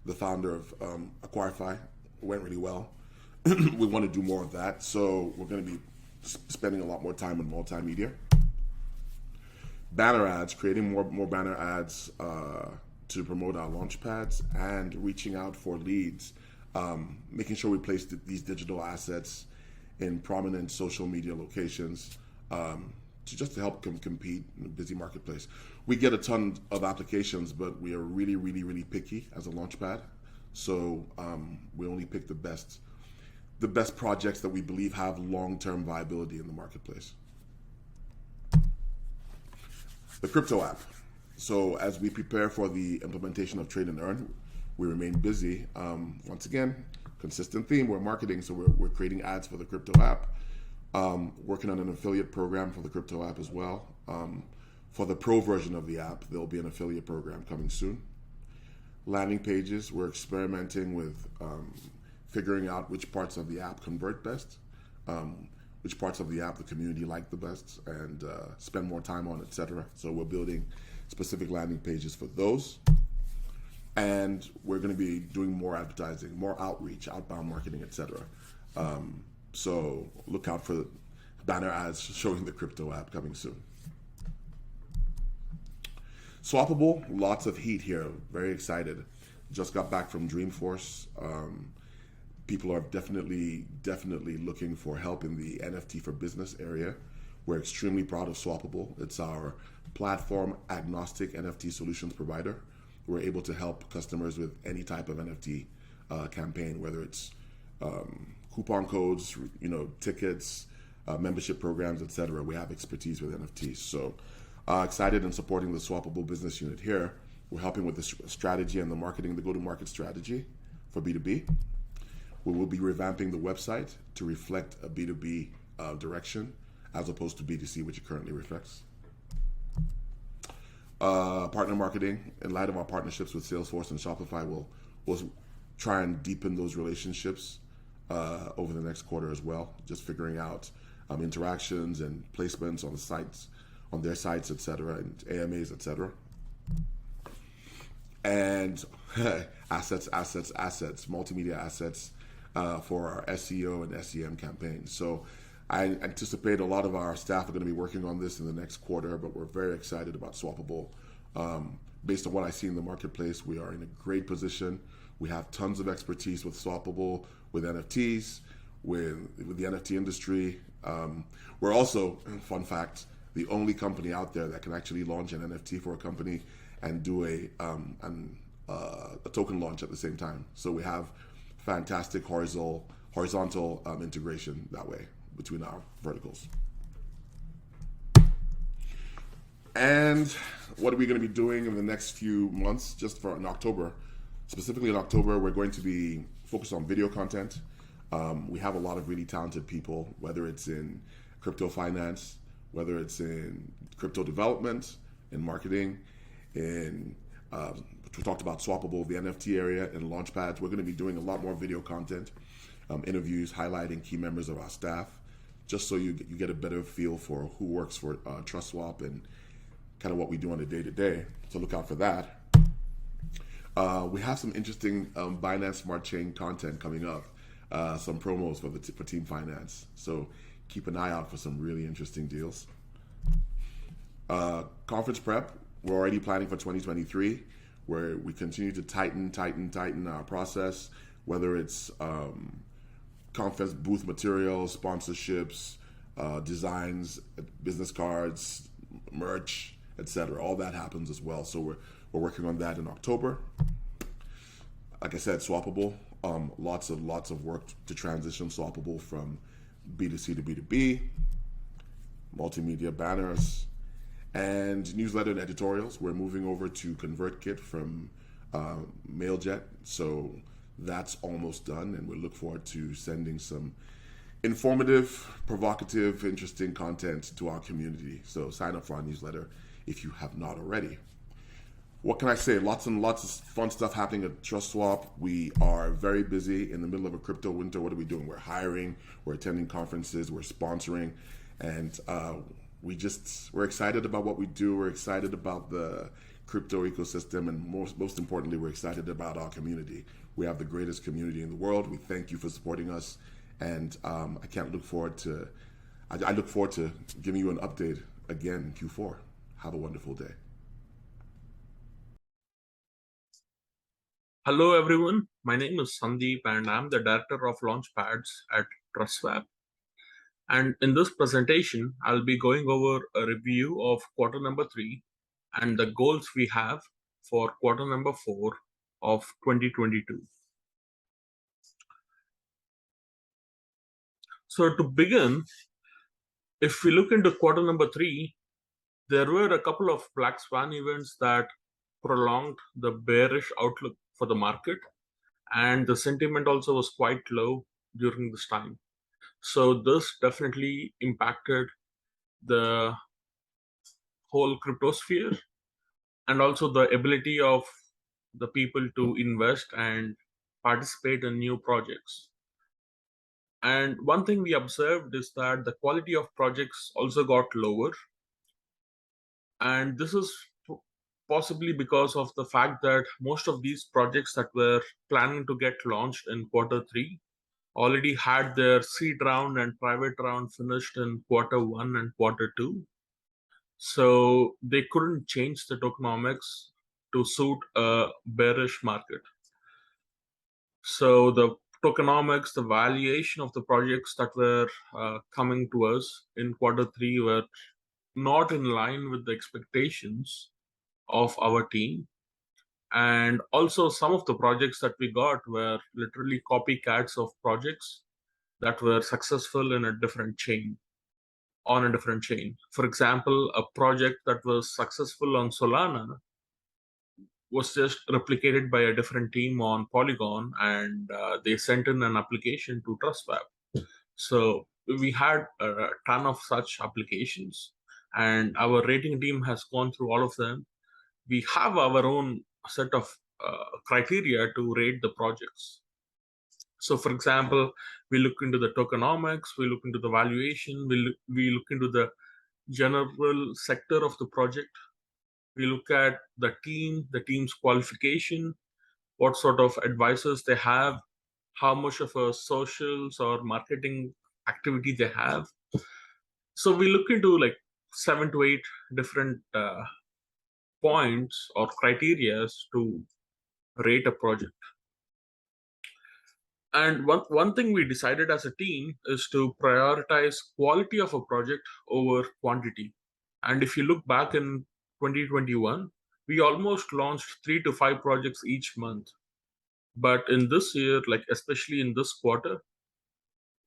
the founder of Acquirify. It went really well. We want to do more of that, so we're going to be spending a lot more time on multimedia. Banner ads, creating more banner ads to promote our Launchpads, and reaching out for leads, making sure we place these digital assets in prominent social media locations to help compete in a busy marketplace. We get a ton of applications, but we are really, really, really picky as a Launchpad. So we only pick the best projects that we believe have long-term viability in the marketplace. The crypto app. So as we prepare for the implementation of Trade and Earn, we remain busy. Once again, consistent theme, we're marketing, so we're creating ads for the crypto app. Working on an affiliate program for the crypto app as well. For the pro version of the app, there'll be an affiliate program coming soon. Landing pages, we're experimenting with figuring out which parts of the app convert best, which parts of the app the community like the best, and spend more time on, etc. So we're building specific landing pages for those. And we're going to be doing more advertising, more outreach, outbound marketing, etc. So look out for banner ads showing the crypto app coming soon. Swappable, lots of heat here. Very excited. Just got back from Dreamforce. people are definitely looking for help in the NFT for business area. We're extremely proud of Swappable. It's our platform agnostic NFT solutions provider. We're able to help customers with any type of NFT campaign, whether it's coupon codes, tickets, membership programs, etc. We have expertise with NFTs. So excited in supporting the Swappable business unit here. We're helping with the strategy and the marketing, the go-to-market strategy for B2B. We will be revamping the website to reflect a B2B direction as opposed to B2C, which it currently reflects. Partner marketing, in light of our partnerships with Salesforce and Shopify, we'll try and deepen those relationships over the next quarter as well, just figuring out interactions and placements on the sites, on their sites, etc., and AMAs, etc. And assets, multimedia assets for our SEO and SEM campaigns. So I anticipate a lot of our staff are going to be working on this in the next quarter, but we're very excited about Swappable. Based on what I see in the marketplace, we are in a great position. We have tons of expertise with Swappable, with NFTs, with the NFT industry. We're also, fun fact, the only company out there that can actually launch an NFT for a company and do a token launch at the same time. So we have fantastic horizontal integration that way between our verticals. And what are we going to be doing in the next few months? Just for in October, specifically in October, we're going to be focused on video content. We have a lot of really talented people, whether it's in crypto finance, whether it's in crypto development, in marketing, we talked about Swappable, the NFT area, and Launchpads. We're going to be doing a lot more video content, interviews highlighting key members of our staff, just so you get a better feel for who works for TrustSwap and kind of what we do on a day-to-day. So look out for that. We have some interesting Binance Smart Chain content coming up, some promos for Team Finance. So keep an eye out for some really interesting deals. Conference prep, we're already planning for 2023, where we continue to tighten our process, whether it's conference booth materials, sponsorships, designs, business cards, merch, etc. All that happens as well. So we're working on that in October. Like I said, Swappable, lots of work to transition Swappable from B2C to B2B, multimedia banners, and newsletter and editorials. We're moving over to ConvertKit from Mailjet, so that's almost done, and we look forward to sending some informative, provocative, interesting content to our community. So sign up for our newsletter if you have not already. What can I say? Lots and lots of fun stuff happening at TrustSwap. We are very busy in the middle of a crypto winter. What are we doing? We're hiring, we're attending conferences, we're sponsoring, and we're excited about what we do. We're excited about the crypto ecosystem, and most importantly, we're excited about our community. We have the greatest community in the world. We thank you for supporting us, and I look forward to giving you an update again in Q4. Have a wonderful day. Hello everyone, my name is Sandeep and I'm the director of Launchpads at TrustSwap. And in this presentation, I'll be going over a review of quarter number 3 and the goals we have for quarter number 4 of 2022. So to begin, if we look into quarter number 3, there were a couple of black swan events that prolonged the bearish outlook for the market, and the sentiment also was quite low during this time. So this definitely impacted the whole cryptosphere and also the ability of the people to invest and participate in new projects. And one thing we observed is that the quality of projects also got lower, and this is possibly because of the fact that most of these projects that were planning to get launched in quarter 3 already had their seed round and private round finished in quarter 1 and quarter 2. So they couldn't change the tokenomics to suit a bearish market. So the tokenomics, the valuation of the projects that were coming to us in Q3 were not in line with the expectations of our team. And also some of the projects that we got were literally copycats of projects that were successful in a different chain, on a different chain. For example, a project that was successful on Solana was just replicated by a different team on Polygon, and they sent in an application to TrustSwap. So we had a ton of such applications, and our rating team has gone through all of them. We have our own set of criteria to rate the projects. So, for example, we look into the tokenomics, we look into the valuation, we look into the general sector of the project. We look at the team's qualification, what sort of advisors they have, how much of a socials or marketing activity they have. So we look into like 7 to 8 different points or criteria to rate a project. And one thing we decided as a team is to prioritize quality of a project over quantity. And if you look back in 2021, we almost launched 3 to 5 projects each month. But in this year, like especially in this quarter,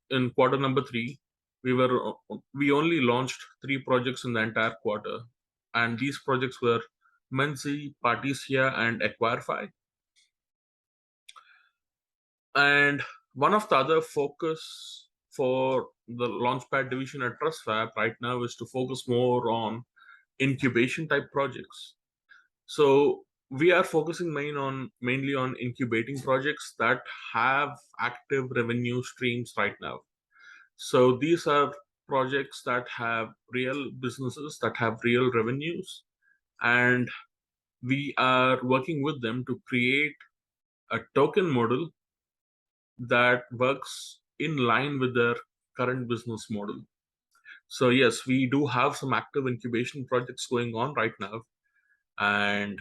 in quarter number 3, we only launched 3 projects in the entire quarter. And these projects were Menzi, Partisia, and Acquirify. And one of the other focus for the Launchpad division at TrustSwap right now is to focus more on incubation type projects. So we are focusing mainly on incubating projects that have active revenue streams right now. So these are projects that have real businesses, that have real revenues, and we are working with them to create a token model that works in line with their current business model. So yes, we do have some active incubation projects going on right now, and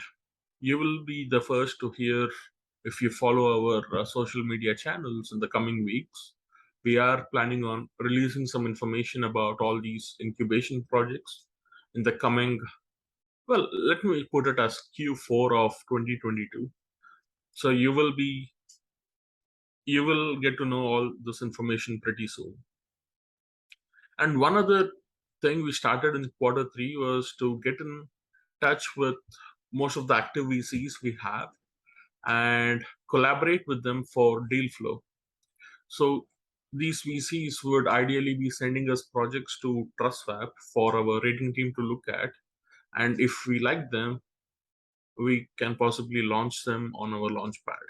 you will be the first to hear if you follow our social media channels in the coming weeks. We are planning on releasing some information about all these incubation projects in the coming, well, let me put it as Q4 of 2022. So you will get to know all this information pretty soon. And one other thing we started in Q3 was to get in touch with most of the active VCs we have and collaborate with them for deal flow. So these VCs would ideally be sending us projects to TrustSwap for our rating team to look at. And if we like them, we can possibly launch them on our Launchpad.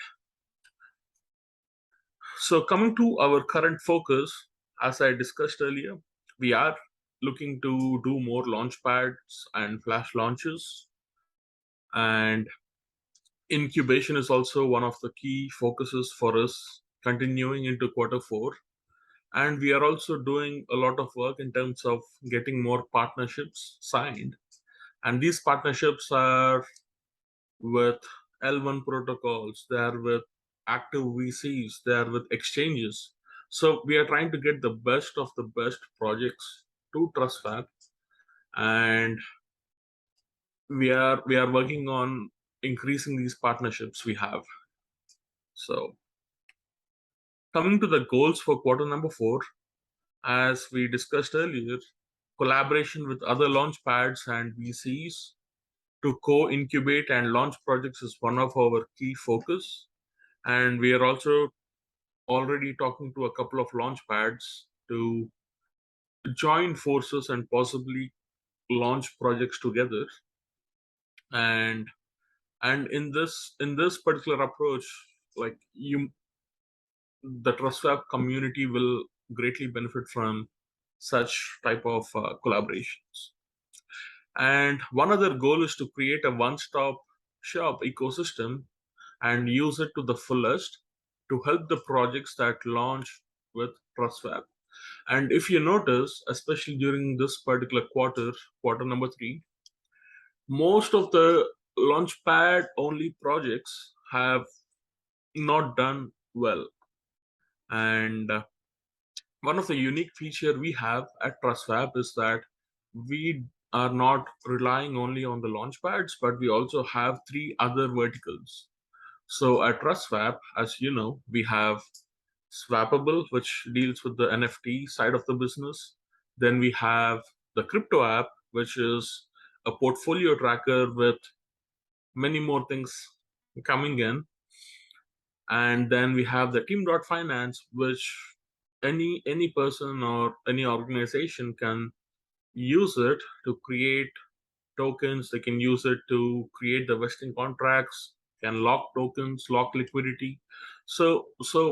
So coming to our current focus, as I discussed earlier, we are looking to do more Launchpads and flash launches. And incubation is also one of the key focuses for us continuing into Q4. And we are also doing a lot of work in terms of getting more partnerships signed. And these partnerships are with L1 protocols, they are with active VCs, they are with exchanges. So we are trying to get the best of the best projects to TrustSwap, and we are working on increasing these partnerships we have. So coming to the goals for Q4, as we discussed earlier, collaboration with other launchpads and VCs to co-incubate and launch projects is one of our key focus. And we are also already talking to a couple of launchpads to join forces and possibly launch projects together. And in this particular approach, like the TrustSwap community will greatly benefit from such type of collaborations. And one other goal is to create a one-stop shop ecosystem and use it to the fullest to help the projects that launch with TrustSwap. And if you notice, especially during this particular quarter number 3, most of the Launchpad only projects have not done well. And one of the unique feature we have at TrustSwap is that we are not relying only on the launchpads, but we also have three other verticals. So at TrustSwap, as you know, we have Swappable, which deals with the NFT side of the business. Then we have the crypto app, which is a portfolio tracker with many more things coming in. And then we have the team.finance, which any person or any organization can use it to create tokens. They can use it to create the vesting contracts, can lock tokens, lock liquidity. So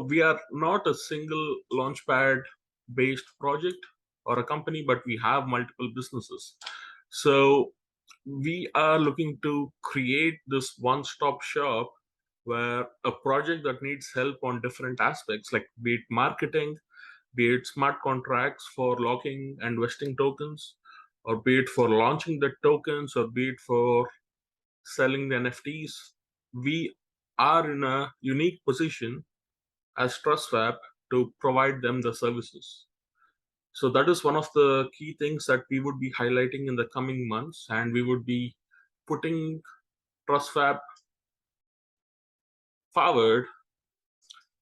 we are not a single launchpad based project or a company, but we have multiple businesses. So we are looking to create this one-stop shop where a project that needs help on different aspects, like be it marketing, be it smart contracts for locking and vesting tokens, or be it for launching the tokens, or be it for selling the NFTs, we are in a unique position as TrustSwap to provide them the services. So that is one of the key things that we would be highlighting in the coming months, and we would be putting TrustSwap forward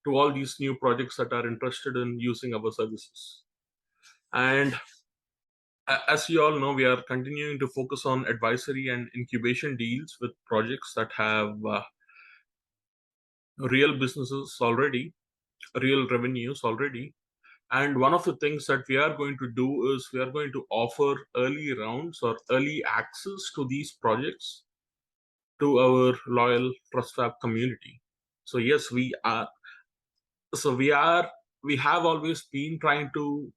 to all these new projects that are interested in using our services. And as you all know, we are continuing to focus on advisory and incubation deals with projects that have real businesses already, real revenues already. And one of the things that we are going to do is we are going to offer early rounds or early access to these projects to our loyal TrustSwap community. So yes, we are. So we have always been trying to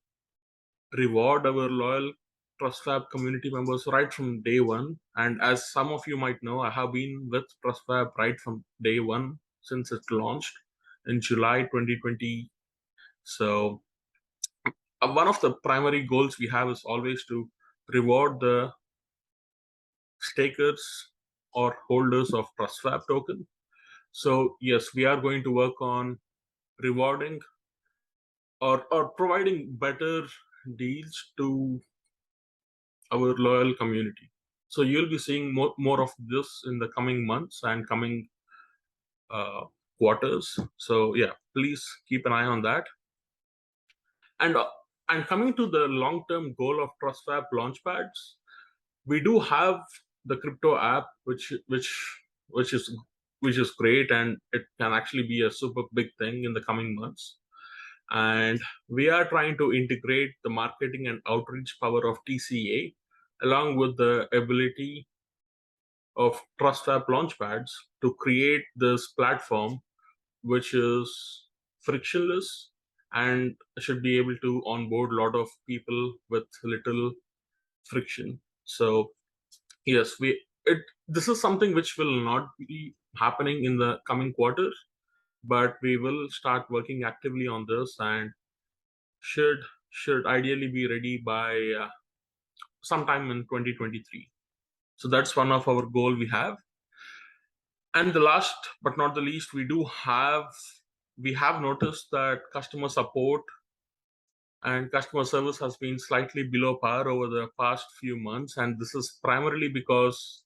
reward our loyal TrustSwap community members right from day one. And as some of you might know, I have been with TrustSwap right from day one since it launched in July 2020. So one of the primary goals we have is always to reward the stakers or holders of TrustSwap token. So yes, we are going to work on rewarding or providing better deals to our loyal community. So you'll be seeing more of this in the coming months and coming uh, quarters. So yeah, please keep an eye on that. And coming to the long-term goal of TrustSwap Launchpads, we do have the crypto app, which is great, and it can actually be a super big thing in the coming months. And we are trying to integrate the marketing and outreach power of TCA along with the ability of TrustSwap Launchpads to create this platform which is frictionless and should be able to onboard a lot of people with little friction. So yes, this is something which will not be happening in the coming quarter, but we will start working actively on this and should ideally be ready by sometime in 2023. So that's one of our goal we have. And the last but not the least, we have noticed that customer support and customer service has been slightly below par over the past few months, and this is primarily because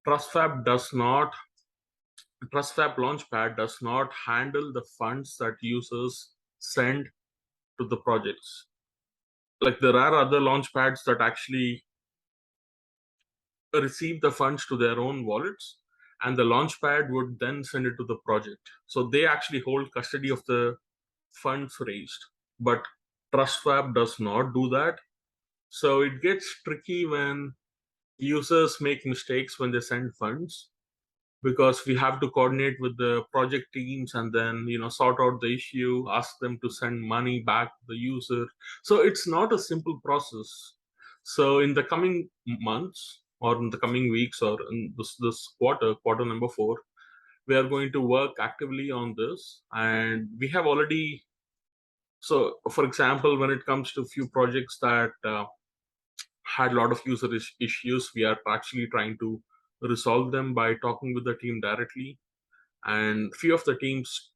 TrustSwap Launchpad does not handle the funds that users send to the projects. Like there are other launchpads that actually receive the funds to their own wallets, and the launchpad would then send it to the project. So they actually hold custody of the funds raised. But TrustSwap does not do that. So it gets tricky when users make mistakes when they send funds, because we have to coordinate with the project teams and then sort out the issue, ask them to send money back to the user. So it's not a simple process. So in the coming months or in the coming weeks or in this quarter number 4, we are going to work actively on this. And we have already, so for example, when it comes to few projects that had a lot of user issues, we are actually trying to resolve them by talking with the team directly. And few of the teams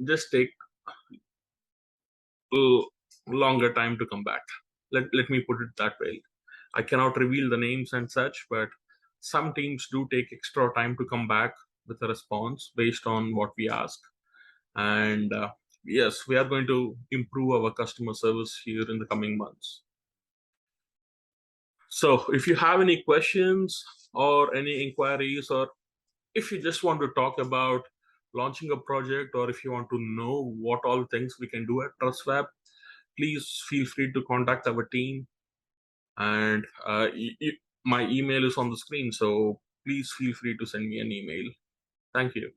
just take longer time to come back. Let me put it that way. I cannot reveal the names and such, but some teams do take extra time to come back with a response based on what we ask. And yes, we are going to improve our customer service here in the coming months. So if you have any questions or any inquiries, or if you just want to talk about launching a project, or if you want to know what all things we can do at TrustSwap, please feel free to contact our team. And my email is on the screen, so please feel free to send me an email. Thank you.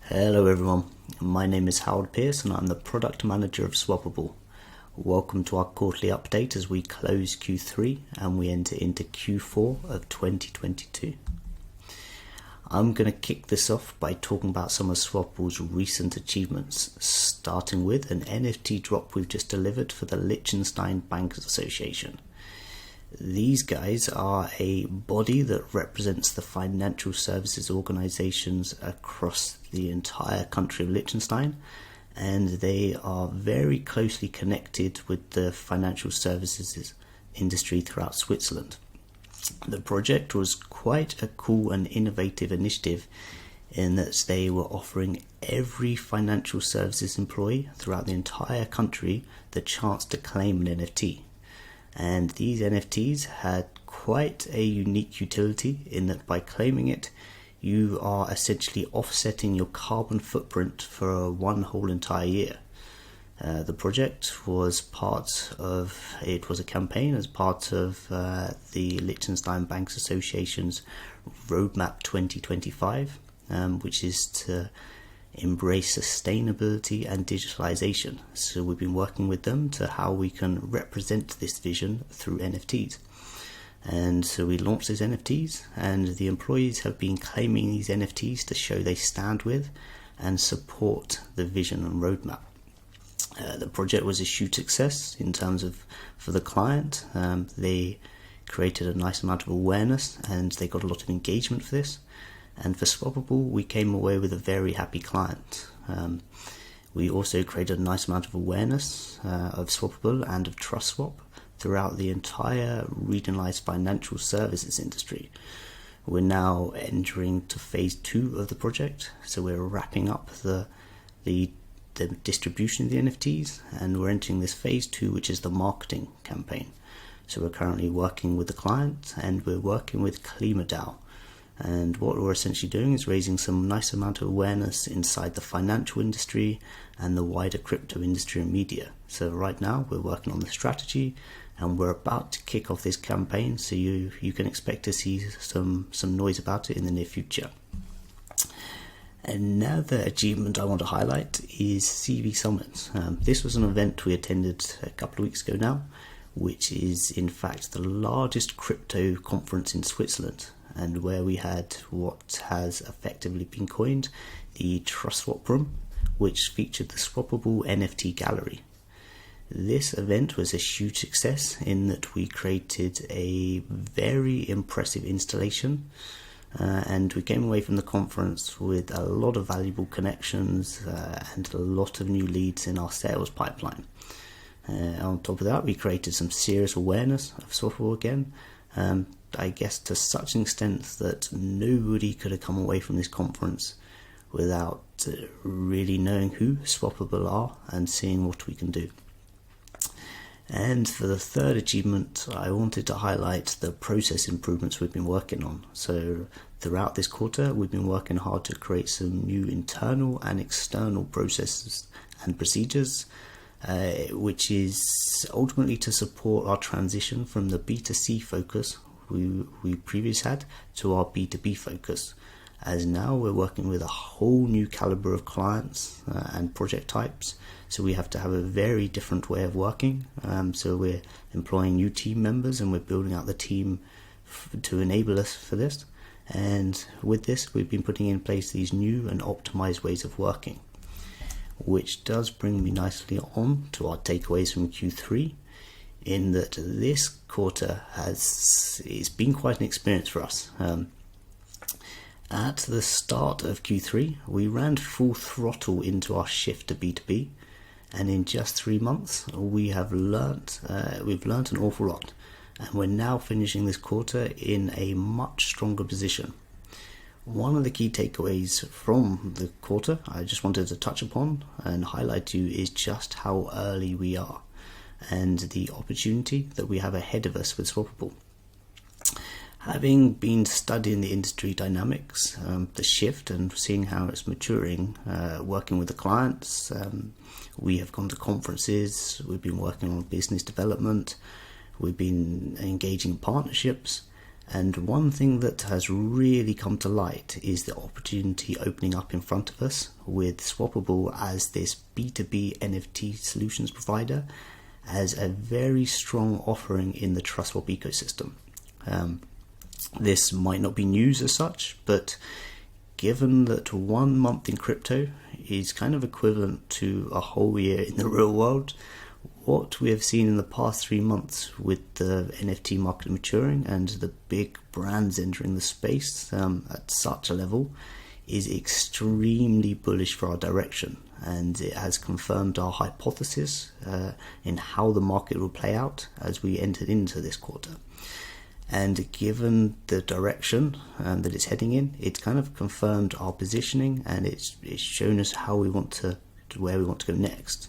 Hello everyone, my name is Howard Pearce and I'm the Product Manager of Swappable. Welcome to our quarterly update as we close Q3 and we enter into Q4 of 2022. I'm going to kick this off by talking about some of Swappable's recent achievements, starting with an NFT drop we've just delivered for the Liechtenstein Bankers Association. These guys are a body that represents the financial services organizations across the entire country of Liechtenstein, and they are very closely connected with the financial services industry throughout Switzerland. The project was quite a cool and innovative initiative in that they were offering every financial services employee throughout the entire country the chance to claim an NFT. And these NFTs had quite a unique utility in that by claiming it, you are essentially offsetting your carbon footprint for one whole entire year. The project was a campaign as part of the Liechtenstein Banks Association's Roadmap 2025, which is to embrace sustainability and digitalization. So we've been working with them to how we can represent this vision through NFTs. And so we launched these NFTs, and the employees have been claiming these NFTs to show they stand with and support the vision and roadmap. The project was a huge success in terms of for the client. They created a nice amount of awareness and they got a lot of engagement for this. And for Swappable, we came away with a very happy client. We also created a nice amount of awareness of Swappable and of TrustSwap throughout the entire regionalized financial services industry. We're now entering to phase 2 of the project, so we're wrapping up the distribution of the NFTs, and we're entering this phase 2, which is the marketing campaign. So we're currently working with the client, and we're working with KlimaDAO. And what we're essentially doing is raising some nice amount of awareness inside the financial industry and the wider crypto industry and media. So right now we're working on the strategy and we're about to kick off this campaign, so you can expect to see some noise about it in the near future. Another achievement I want to highlight is CV Summit. This was an event we attended a couple of weeks ago now, which is in fact the largest crypto conference in Switzerland, and where we had what has effectively been coined the TrustSwap Room, which featured the Swappable NFT Gallery. This event was a huge success in that we created a very impressive installation, and we came away from the conference with a lot of valuable connections and a lot of new leads in our sales pipeline. On top of that, we created some serious awareness of Swappable again, I guess to such an extent that nobody could have come away from this conference without really knowing who Swappable are and seeing what we can do. And for the third achievement, I wanted to highlight the process improvements we've been working on. So throughout this quarter, we've been working hard to create some new internal and external processes and procedures, which is ultimately to support our transition from the B2C focus we previously had to our B2B focus, as now we're working with a whole new caliber of clients and project types, so we have to have a very different way of working. So we're employing new team members and we're building out the team to enable us for this, and with this we've been putting in place these new and optimized ways of working, which does bring me nicely on to our takeaways from Q3, in that this quarter it's been quite an experience for us. At the start of Q3, we ran full throttle into our shift to B2B, and in just 3 months, we've learnt an awful lot, and we're now finishing this quarter in a much stronger position. One of the key takeaways from the quarter I just wanted to touch upon and highlight to you is just how early we are and the opportunity that we have ahead of us with Swappable. Having been studying the industry dynamics, the shift, and seeing how it's maturing, working with the clients, we have gone to conferences, we've been working on business development, we've been engaging in partnerships, and one thing that has really come to light is the opportunity opening up in front of us with Swappable as this B2B NFT solutions provider, as a very strong offering in the TrustSwap ecosystem. This might not be news as such, but given that 1 month in crypto is kind of equivalent to a whole year in the real world, what we have seen in the past 3 months with the NFT market maturing and the big brands entering the space at such a level is extremely bullish for our direction, and it has confirmed our hypothesis in how the market will play out as we entered into this quarter. And given the direction that it's heading in, it's kind of confirmed our positioning, and it's shown us how we want to where we want to go next.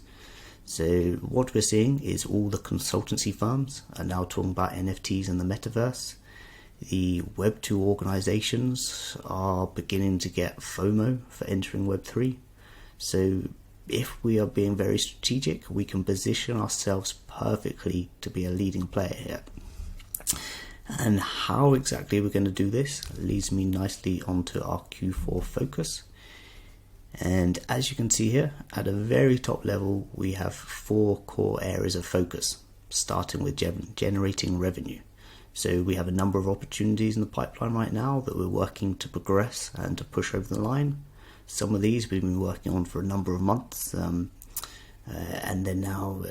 So what we're seeing is all the consultancy firms are now talking about NFTs and the metaverse. The Web2 organizations are beginning to get FOMO for entering Web3. So if we are being very strategic, we can position ourselves perfectly to be a leading player here. And how exactly we're going to do this leads me nicely onto our Q4 focus. And as you can see here, at a very top level, we have 4 core areas of focus, starting with generating revenue. So we have a number of opportunities in the pipeline right now that we're working to progress and to push over the line. Some of these we've been working on for a number of months, and they're now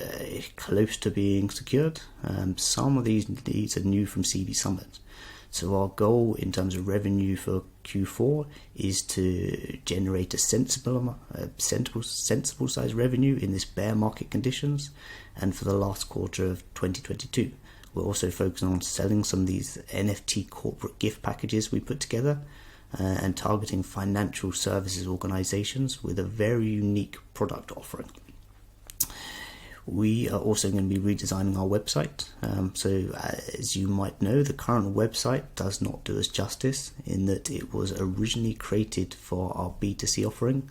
close to being secured. Some of these leads are new from CV Summit. So our goal in terms of revenue for Q4 is to generate a sensible size revenue in this bear market conditions, and for the last quarter of 2022. We're also focusing on selling some of these NFT corporate gift packages we put together, and targeting financial services organizations with a very unique product offering. We are also going to be redesigning our website. So as you might know, the current website does not do us justice in that it was originally created for our B2C offering,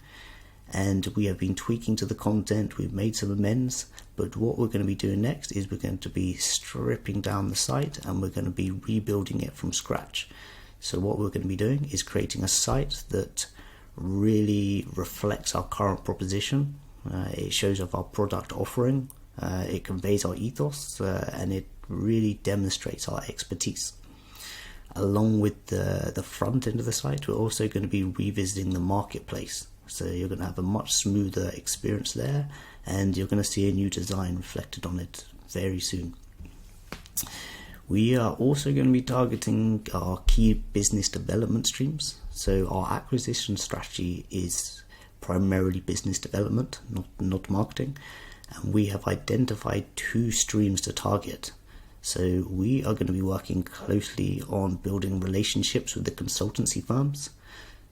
and we have been tweaking to the content. We've made some amends, but what we're going to be doing next is we're going to be stripping down the site and we're going to be rebuilding it from scratch. So what we're going to be doing is creating a site that really reflects our current proposition. It shows off our product offering, it conveys our ethos, and it really demonstrates our expertise. Along with the front end of the site, we're also going to be revisiting the marketplace. So you're going to have a much smoother experience there, and you're going to see a new design reflected on it very soon. We are also going to be targeting our key business development streams. So our acquisition strategy is primarily business development, not marketing, and we have identified 2 streams to target. So we are going to be working closely on building relationships with the consultancy firms.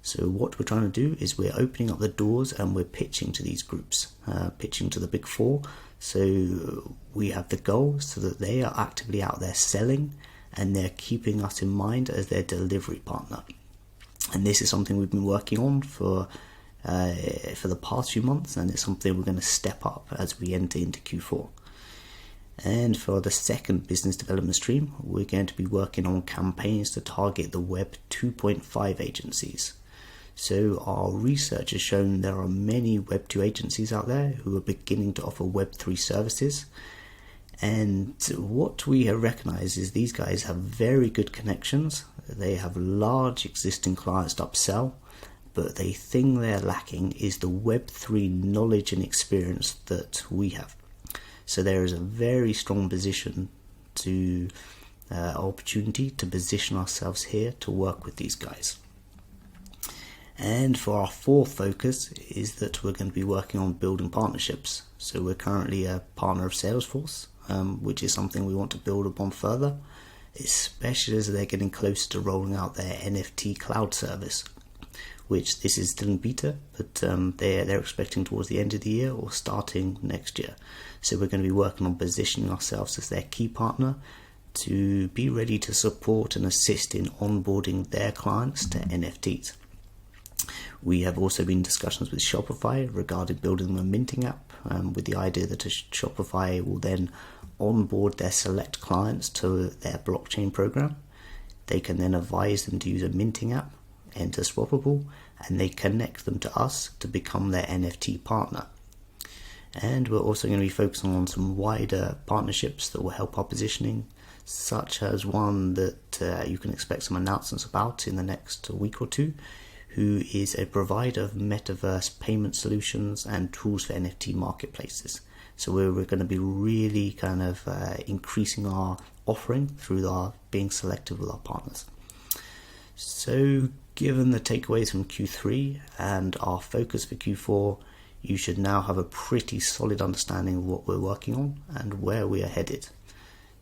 So what we're trying to do is we're opening up the doors and we're pitching to these groups, pitching to the big 4. So we have the goal so that they are actively out there selling, and they're keeping us in mind as their delivery partner. And this is something we've been working on for the past few months, and it's something we're going to step up as we enter into Q4. And for the second business development stream, we're going to be working on campaigns to target the Web 2.5 agencies. So our research has shown there are many Web 2 agencies out there who are beginning to offer Web 3 services. And what we have recognized is these guys have very good connections. They have large existing clients to upsell, but the thing they're lacking is the Web3 knowledge and experience that we have. So there is a very strong position to opportunity to position ourselves here to work with these guys. And for our fourth focus is that we're going to be working on building partnerships. So we're currently a partner of Salesforce, which is something we want to build upon further, especially as they're getting closer to rolling out their NFT cloud service, which this is still in beta, but they're expecting towards the end of the year or starting next year. So we're going to be working on positioning ourselves as their key partner to be ready to support and assist in onboarding their clients to NFTs. We have also been in discussions with Shopify regarding building them a minting app, with the idea that Shopify will then onboard their select clients to their blockchain program. They can then advise them to use a minting app, enter Swappable, and they connect them to us to become their NFT partner. And we're also going to be focusing on some wider partnerships that will help our positioning, such as one that you can expect some announcements about in the next week or two, who is a provider of metaverse payment solutions and tools for NFT marketplaces. So we're going to be really kind of increasing our offering through our being selective with our partners. So given the takeaways from Q3 and our focus for Q4, you should now have a pretty solid understanding of what we're working on and where we are headed.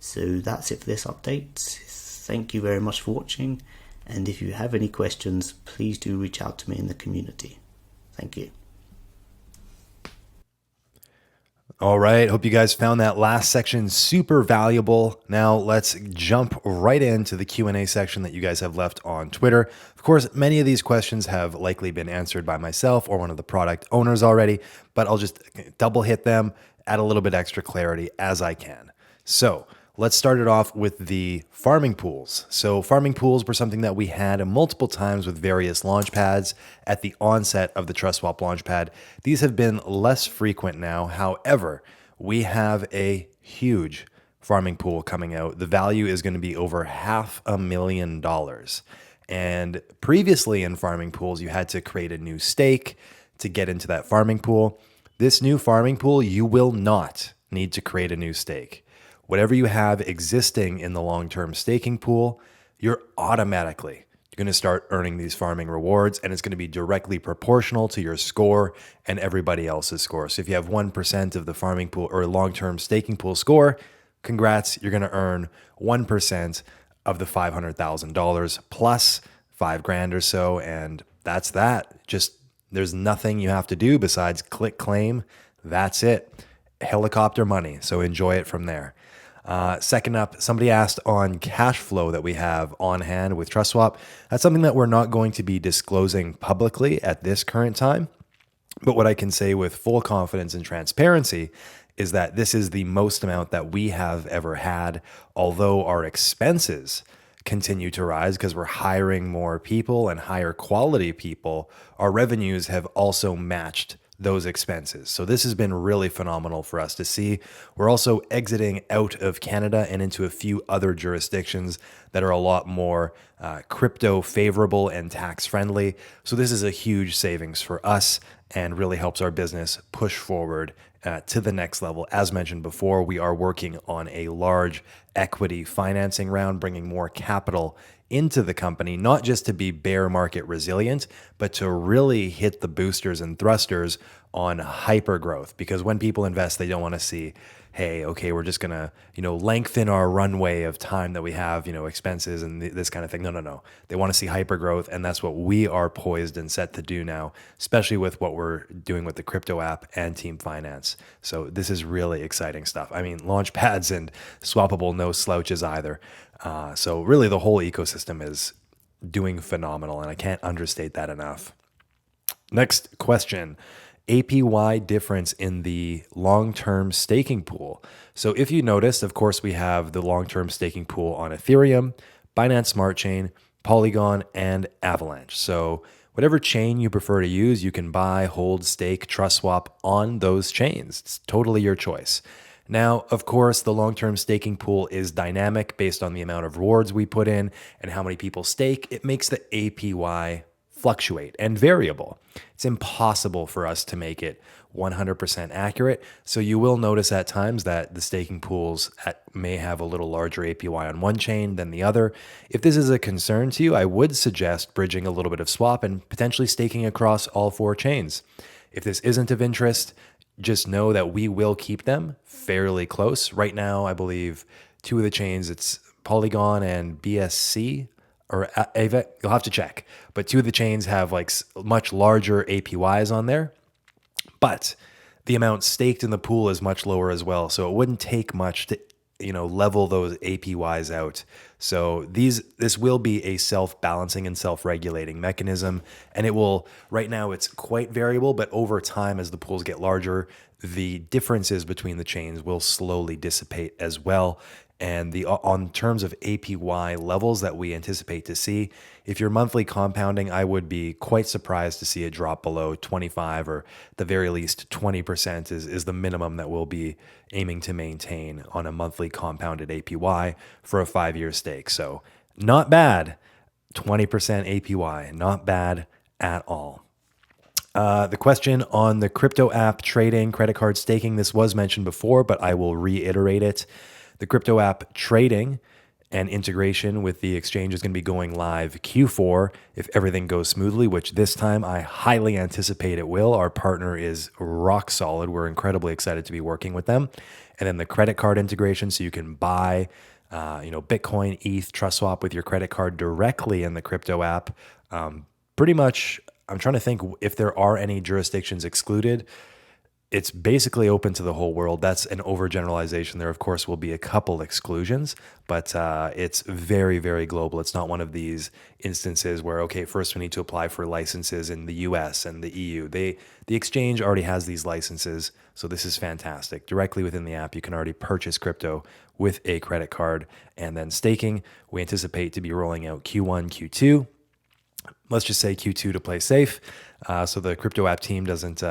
So that's it for this update. Thank you very much for watching, and if you have any questions, please do reach out to me in the community. Thank you. All right. Hope you guys found that last section super valuable. Now let's jump right into the Q&A section that you guys have left on Twitter. Of course, many of these questions have likely been answered by myself or one of the product owners already, but I'll just double hit them, add a little bit extra clarity as I can. So let's start it off with the farming pools. So farming pools were something that we had multiple times with various Launchpads at the onset of the TrustSwap Launchpad. These have been less frequent now. However, we have a huge farming pool coming out. The value is going to be over $500,000. And previously in farming pools, you had to create a new stake to get into that farming pool. This new farming pool, you will not need to create a new stake. Whatever you have existing in the long-term staking pool, you're going to start earning these farming rewards, and it's going to be directly proportional to your score and everybody else's score. So if you have 1% of the farming pool or long-term staking pool score, congrats, you're going to earn 1% of the $500,000 plus $5,000 or so, and that's that. Just there's nothing you have to do besides click claim. That's it. Helicopter money. So enjoy it from there. Second up, somebody asked on cash flow that we have on hand with TrustSwap. That's something that we're not going to be disclosing publicly at this current time. But what I can say with full confidence and transparency is that this is the most amount that we have ever had, although our expenses continue to rise because we're hiring more people and higher quality people. Our revenues have also matched those expenses. So this has been really phenomenal for us to see. We're also exiting out of Canada and into a few other jurisdictions that are a lot more crypto favorable and tax friendly. So this is a huge savings for us and really helps our business push forward to the next level. As mentioned before, we are working on a large equity financing round, bringing more capital into the company, not just to be bear market resilient, but to really hit the boosters and thrusters on hyper growth. Because when people invest, they don't want to see, hey, okay, we're just gonna, lengthen our runway of time that we have, expenses and this kind of thing. No. They want to see hyper growth, and that's what we are poised and set to do now, especially with what we're doing with the crypto app and team finance. So this is really exciting stuff. I mean, Launchpads and Swappable, no slouches either. So really the whole ecosystem is doing phenomenal, and I can't understate that enough. Next question. APY difference in the long-term staking pool. So if you noticed, of course, we have the long-term staking pool on Ethereum, Binance Smart Chain, Polygon, and Avalanche. So whatever chain you prefer to use, you can buy, hold, stake, TrustSwap on those chains. It's totally your choice. Now, of course, the long-term staking pool is dynamic based on the amount of rewards we put in and how many people stake. It makes the APY fluctuate and variable. It's impossible for us to make it 100% accurate. So you will notice at times that the staking pools may have a little larger APY on one chain than the other. If this is a concern to you, I would suggest bridging a little bit of swap and potentially staking across all 4 chains. If this isn't of interest, just know that we will keep them fairly close. Right now, I believe 2 of the chains, it's Polygon and BSC, or AVEC, you'll have to check. But 2 of the chains have like much larger APYs on there. But the amount staked in the pool is much lower as well. So it wouldn't take much to, level those APYs out. So this will be a self-balancing and self-regulating mechanism. And it will, right now it's quite variable, but over time as the pools get larger, the differences between the chains will slowly dissipate as well. And on terms of APY levels that we anticipate to see, if you're monthly compounding, I would be quite surprised to see it drop below 25, or the very least 20% is the minimum that we'll be aiming to maintain on a monthly compounded APY for a 5-year stake. So not bad, 20% APY, not bad at all. The question on the crypto app trading, credit card staking, this was mentioned before, but I will reiterate it. The crypto app trading and integration with the exchange is going to be going live Q4 if everything goes smoothly, which this time I highly anticipate it will. Our partner is rock solid. We're incredibly excited to be working with them. And then the credit card integration, so you can buy Bitcoin, ETH, TrustSwap with your credit card directly in the crypto app. Pretty much, I'm trying to think if there are any jurisdictions excluded. It's basically open to the whole world. That's an overgeneralization. There, of course, will be a couple exclusions, but it's very, very global. It's not one of these instances where, okay, first we need to apply for licenses in the US and the EU. The exchange already has these licenses, so this is fantastic. Directly within the app, you can already purchase crypto with a credit card. And then staking, we anticipate to be rolling out Q1, Q2. Let's just say Q2 to play safe, so the crypto app team doesn't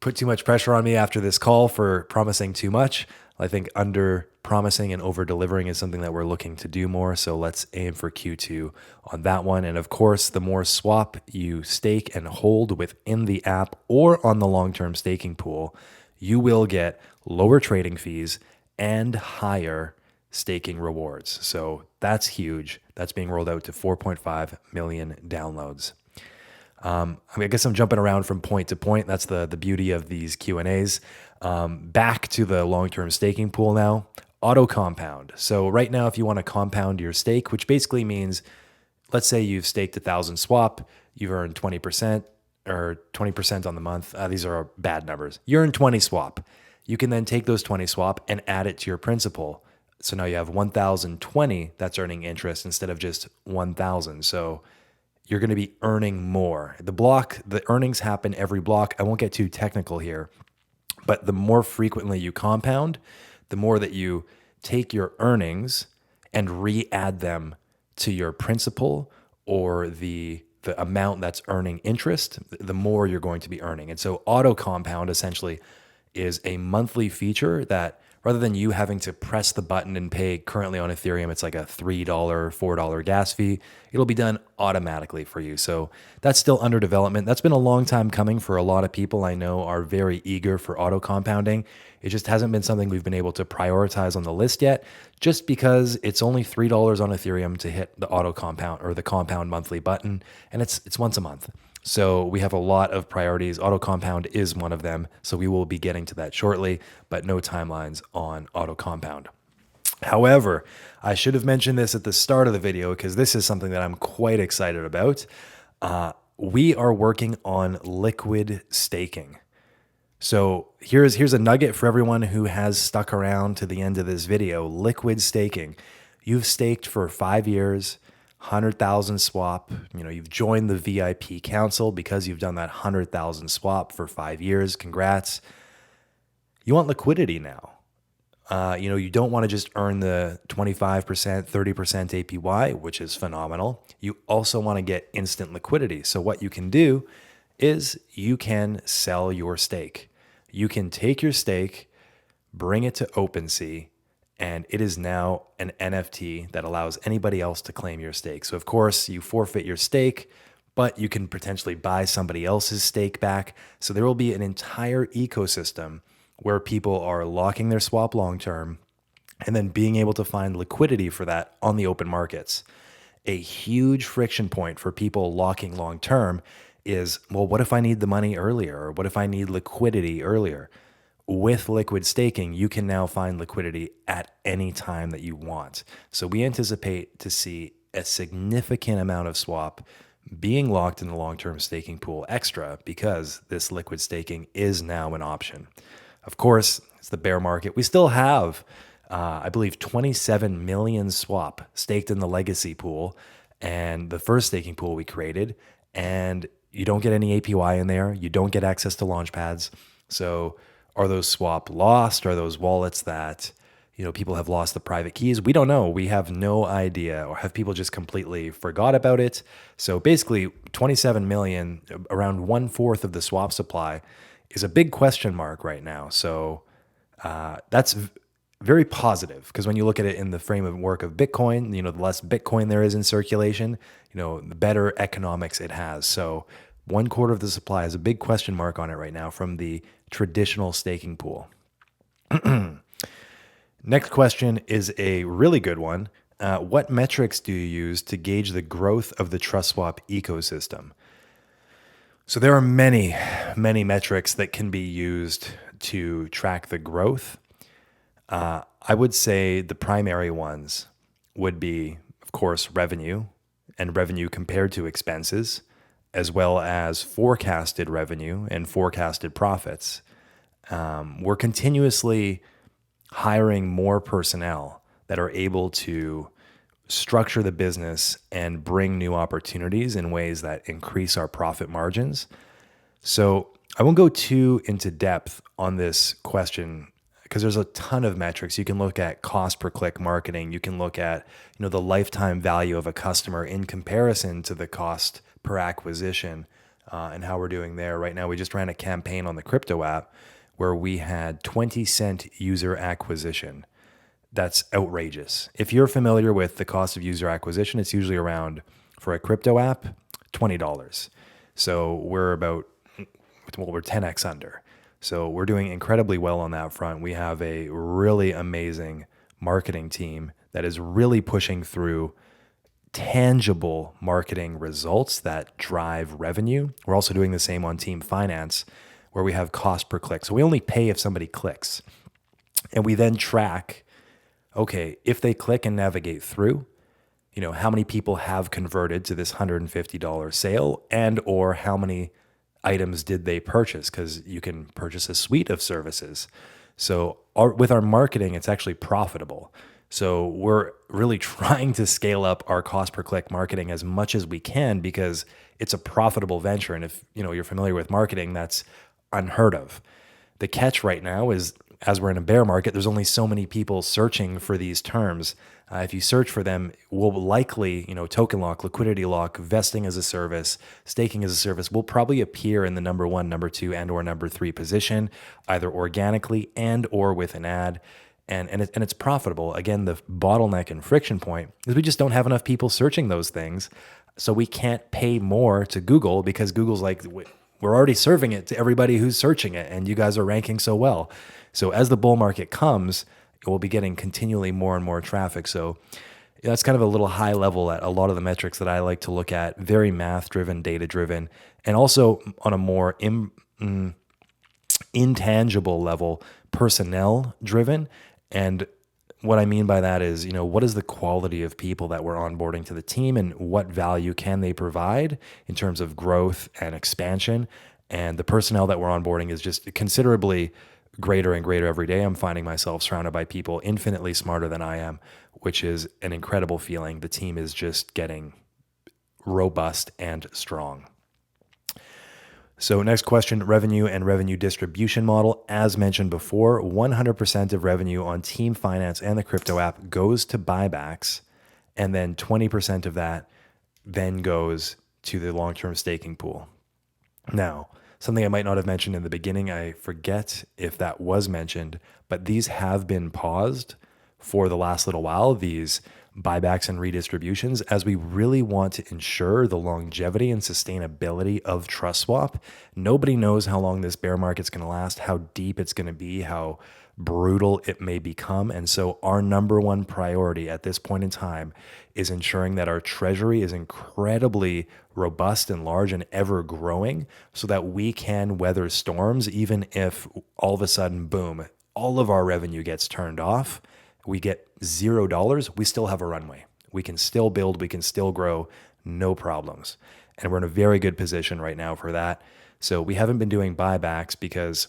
put too much pressure on me after this call for promising too much. I think under promising and over delivering is something that we're looking to do more. So let's aim for Q2 on that one. And of course, the more swap you stake and hold within the app or on the long-term staking pool, you will get lower trading fees and higher staking rewards. So that's huge. That's being rolled out to 4.5 million downloads. I guess I'm jumping around from point to point. That's the beauty of these Q&As. Back to the long-term staking pool now. Auto compound. So right now, if you want to compound your stake, which basically means, let's say you've staked 1,000 swap, you've earned 20% or 20% on the month. These are bad numbers. You earn 20 swap. You can then take those 20 swap and add it to your principal. So now you have 1,020 that's earning interest instead of just 1,000. So you're going to be earning more. The earnings happen every block. I won't get too technical here, but the more frequently you compound, the more that you take your earnings and re-add them to your principal or the amount that's earning interest, the more you're going to be earning. And so auto compound essentially is a monthly feature that, rather than you having to press the button and pay, currently on Ethereum, it's like a $3, $4 gas fee. It'll be done automatically for you. So that's still under development. That's been a long time coming for a lot of people I know are very eager for auto compounding. It just hasn't been something we've been able to prioritize on the list yet, just because it's only $3 on Ethereum to hit the auto compound or the compound monthly button. And it's once a month. So we have a lot of priorities. Auto compound is one of them. So we will be getting to that shortly, but no timelines on auto compound. However, I should have mentioned this at the start of the video because this is something that I'm quite excited about. We are working on liquid staking. So here's a nugget for everyone who has stuck around to the end of this video. Liquid staking. You've staked for 5 years. 100,000 swap, you've joined the VIP council because you've done that 100,000 swap for 5 years. Congrats. You want liquidity now. You don't want to just earn the 25%, 30% APY, which is phenomenal. You also want to get instant liquidity. So what you can do is you can sell your stake. You can take your stake, bring it to OpenSea, and it is now an NFT that allows anybody else to claim your stake. So of course you forfeit your stake, but you can potentially buy somebody else's stake back. So there will be an entire ecosystem where people are locking their swap long term and then being able to find liquidity for that on the open markets. A huge friction point for people locking long term is, well, what if I need the money earlier? Or what if I need liquidity earlier? With liquid staking, you can now find liquidity at any time that you want. So we anticipate to see a significant amount of swap being locked in the long-term staking pool extra because this liquid staking is now an option. Of course, it's the bear market. We still have, I believe, 27 million swap staked in the legacy pool and the first staking pool we created. And you don't get any APY in there. You don't get access to Launchpads. So are those swap lost? Are those wallets that people have lost the private keys? We don't know. We have no idea. Or have people just completely forgot about it? So basically 27 million, around 1/4 of the swap supply, is a big question mark right now. So that's very positive, because when you look at it in the framework of Bitcoin, the less Bitcoin there is in circulation, the better economics it has. So 1/4 of the supply is a big question mark on it right now from the traditional staking pool. Next question is a really good one. What metrics do you use to gauge the growth of the TrustSwap ecosystem? So there are many, many metrics that can be used to track the growth. I would say the primary ones would be, of course, revenue and revenue compared to expenses, as well as forecasted revenue and forecasted profits. We're continuously hiring more personnel that are able to structure the business and bring new opportunities in ways that increase our profit margins. So I won't go too into depth on this question because there's a ton of metrics. You can look at cost per click marketing. You can look at the lifetime value of a customer in comparison to the cost per acquisition, and how we're doing there. Right now, we just ran a campaign on the crypto app where we had 20-cent user acquisition. That's outrageous. If you're familiar with the cost of user acquisition, it's usually around, for a crypto app, $20. So we're 10x under. So we're doing incredibly well on that front. We have a really amazing marketing team that is really pushing through tangible marketing results that drive revenue. We're also doing the same on team finance, where we have cost per click. So we only pay if somebody clicks. And we then track, okay, if they click and navigate through, how many people have converted to this $150 sale, and or how many items did they purchase, because you can purchase a suite of services. So with our marketing, it's actually profitable. So we're really trying to scale up our cost per click marketing as much as we can because it's a profitable venture. And if you're familiar with marketing, that's unheard of. The catch right now is, as we're in a bear market, there's only so many people searching for these terms. If you search for them, will likely, token lock, liquidity lock, vesting as a service, staking as a service will probably appear in the number 1, number 2, and or number 3 position, either organically and or with an ad. And it's profitable. Again, the bottleneck and friction point is we just don't have enough people searching those things. So we can't pay more to Google because Google's like, we're already serving it to everybody who's searching it, and you guys are ranking so well. So as the bull market comes, we'll be getting continually more and more traffic. So that's kind of a little high level at a lot of the metrics that I like to look at, very math-driven, data-driven, and also on a more intangible level, personnel-driven. And what I mean by that is, what is the quality of people that we're onboarding to the team and what value can they provide in terms of growth and expansion? And the personnel that we're onboarding is just considerably greater and greater every day. I'm finding myself surrounded by people infinitely smarter than I am, which is an incredible feeling. The team is just getting robust and strong. So next question, revenue and revenue distribution model. As mentioned before, 100% of revenue on team finance and the crypto app goes to buybacks, and then 20% of that then goes to the long-term staking pool. Now, something I might not have mentioned in the beginning, I forget if that was mentioned, but these have been paused for the last little while, these buybacks and redistributions, as we really want to ensure the longevity and sustainability of TrustSwap. Nobody knows how long this bear market's going to last, how deep it's going to be, how brutal it may become. And so our number one priority at this point in time is ensuring that our treasury is incredibly robust and large and ever growing so that we can weather storms, even if all of a sudden, boom, all of our revenue gets turned off. We get $0, we still have a runway. We can still build, we can still grow, no problems. And we're in a very good position right now for that. So we haven't been doing buybacks because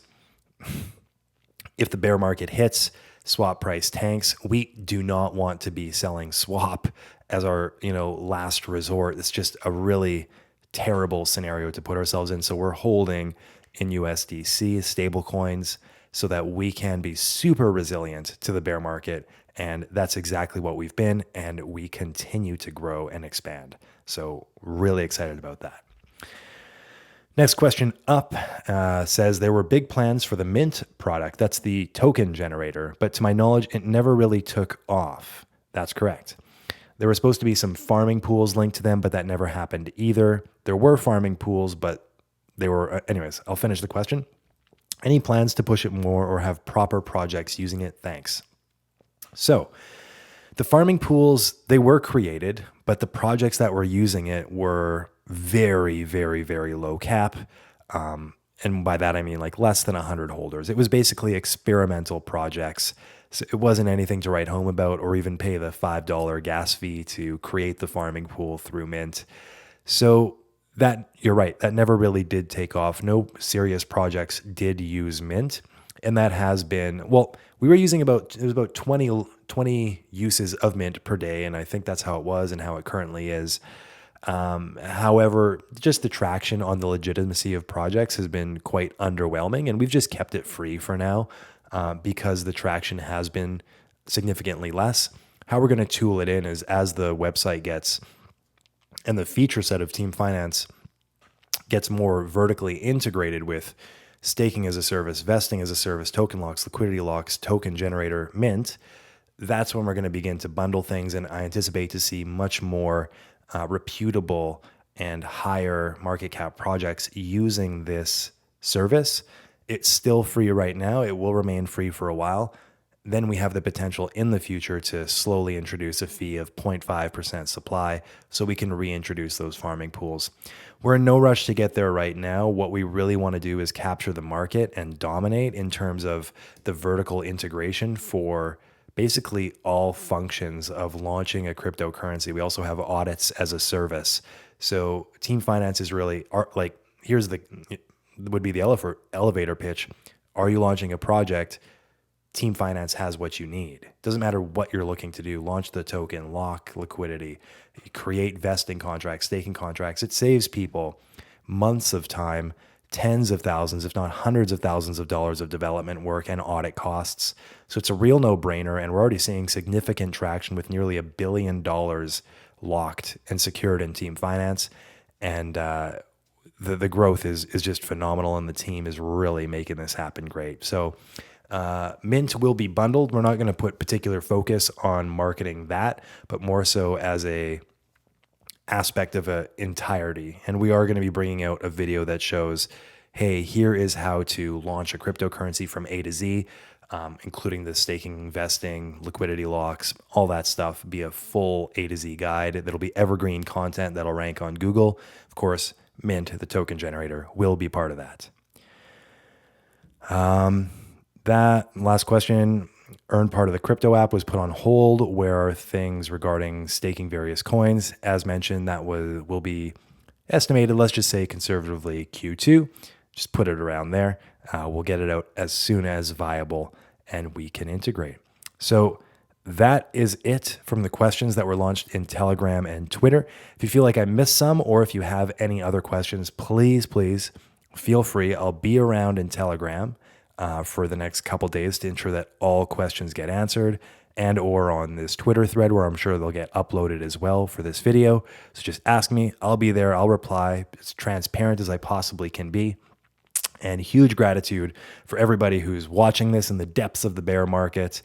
if the bear market hits, swap price tanks, we do not want to be selling swap as our, last resort. It's just a really terrible scenario to put ourselves in. So we're holding in USDC stable coins so that we can be super resilient to the bear market. And that's exactly what we've been. And we continue to grow and expand. So really excited about that. Next question up says there were big plans for the Mint product. That's the token generator. But to my knowledge, it never really took off. That's correct. There were supposed to be some farming pools linked to them, but that never happened either. There were farming pools, but they were, anyways, I'll finish the question. Any plans to push it more or have proper projects using it? Thanks. So the farming pools, they were created, but the projects that were using it were very, very, very low cap. And by that, I mean like less than 100 holders. It was basically experimental projects. So it wasn't anything to write home about or even pay the $5 gas fee to create the farming pool through Mint. So that, you're right, that never really did take off. No serious projects did use Mint. And that has been, well, we were using about 20 uses of Mint per day. And I think that's how it was and how it currently is. However, just the traction on the legitimacy of projects has been quite underwhelming. And we've just kept it free for now because the traction has been significantly less. How we're going to tool it in is as the website gets and the feature set of Team Finance gets more vertically integrated with staking as a service, vesting as a service, token locks, liquidity locks, token generator, Mint, that's when we're going to begin to bundle things. And I anticipate to see much more reputable and higher market cap projects using this service. It's still free right now. It will remain free for a while. Then we have the potential in the future to slowly introduce a fee of 0.5% supply so we can reintroduce those farming pools. We're in no rush to get there right now. What we really want to do is capture the market and dominate in terms of the vertical integration for basically all functions of launching a cryptocurrency. We also have audits as a service. So Team Finance is really like, would be the elevator pitch. Are you launching a project? Team Finance has what you need. Doesn't matter what you're looking to do. Launch the token, lock liquidity, create vesting contracts, staking contracts. It saves people months of time, tens of thousands, if not hundreds of thousands of dollars of development work and audit costs. So it's a real no-brainer, and we're already seeing significant traction with nearly $1 billion locked and secured in Team Finance. And the growth is just phenomenal, and the team is really making this happen great. So Mint will be bundled. We're not going to put particular focus on marketing that, but more so as a aspect of an entirety. And we are going to be bringing out a video that shows, hey, here is how to launch a cryptocurrency from A to Z, including the staking, investing, liquidity locks, all that stuff. Be a full A to Z guide. That'll be evergreen content that'll rank on Google. Of course, Mint, the token generator, will be part of that. That last question, earn part of the crypto app was put on hold. Where are things regarding staking various coins? As mentioned, that will be estimated, let's just say conservatively Q2. Just put it around there. We'll get it out as soon as viable and we can integrate. So that is it from the questions that were launched in Telegram and Twitter. If you feel like I missed some or if you have any other questions, please feel free. I'll be around in Telegram for the next couple days to ensure that all questions get answered, and or on this Twitter thread where I'm sure they'll get uploaded as well for this video. So just ask me, I'll be there, I'll reply as transparent as I possibly can be. And huge gratitude for everybody who's watching this in the depths of the bear market.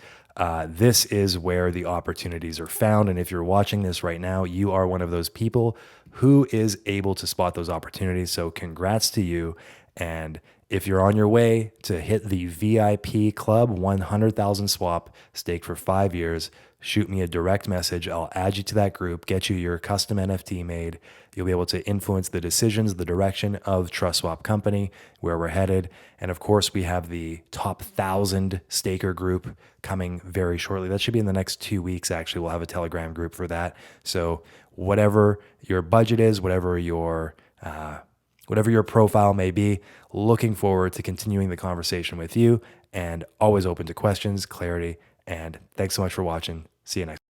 This is where the opportunities are found. And if you're watching this right now, you are one of those people who is able to spot those opportunities. So congrats to you. And if you're on your way to hit the VIP club, 100,000 swap stake for 5 years, shoot me a direct message. I'll add you to that group, get you your custom NFT made. You'll be able to influence the decisions, the direction of TrustSwap company, where we're headed. And of course, we have the top 1,000 staker group coming very shortly. That should be in the next 2 weeks, actually. We'll have a Telegram group for that. So whatever your budget is, whatever your profile may be, looking forward to continuing the conversation with you, and always open to questions, clarity, and thanks so much for watching. See you next.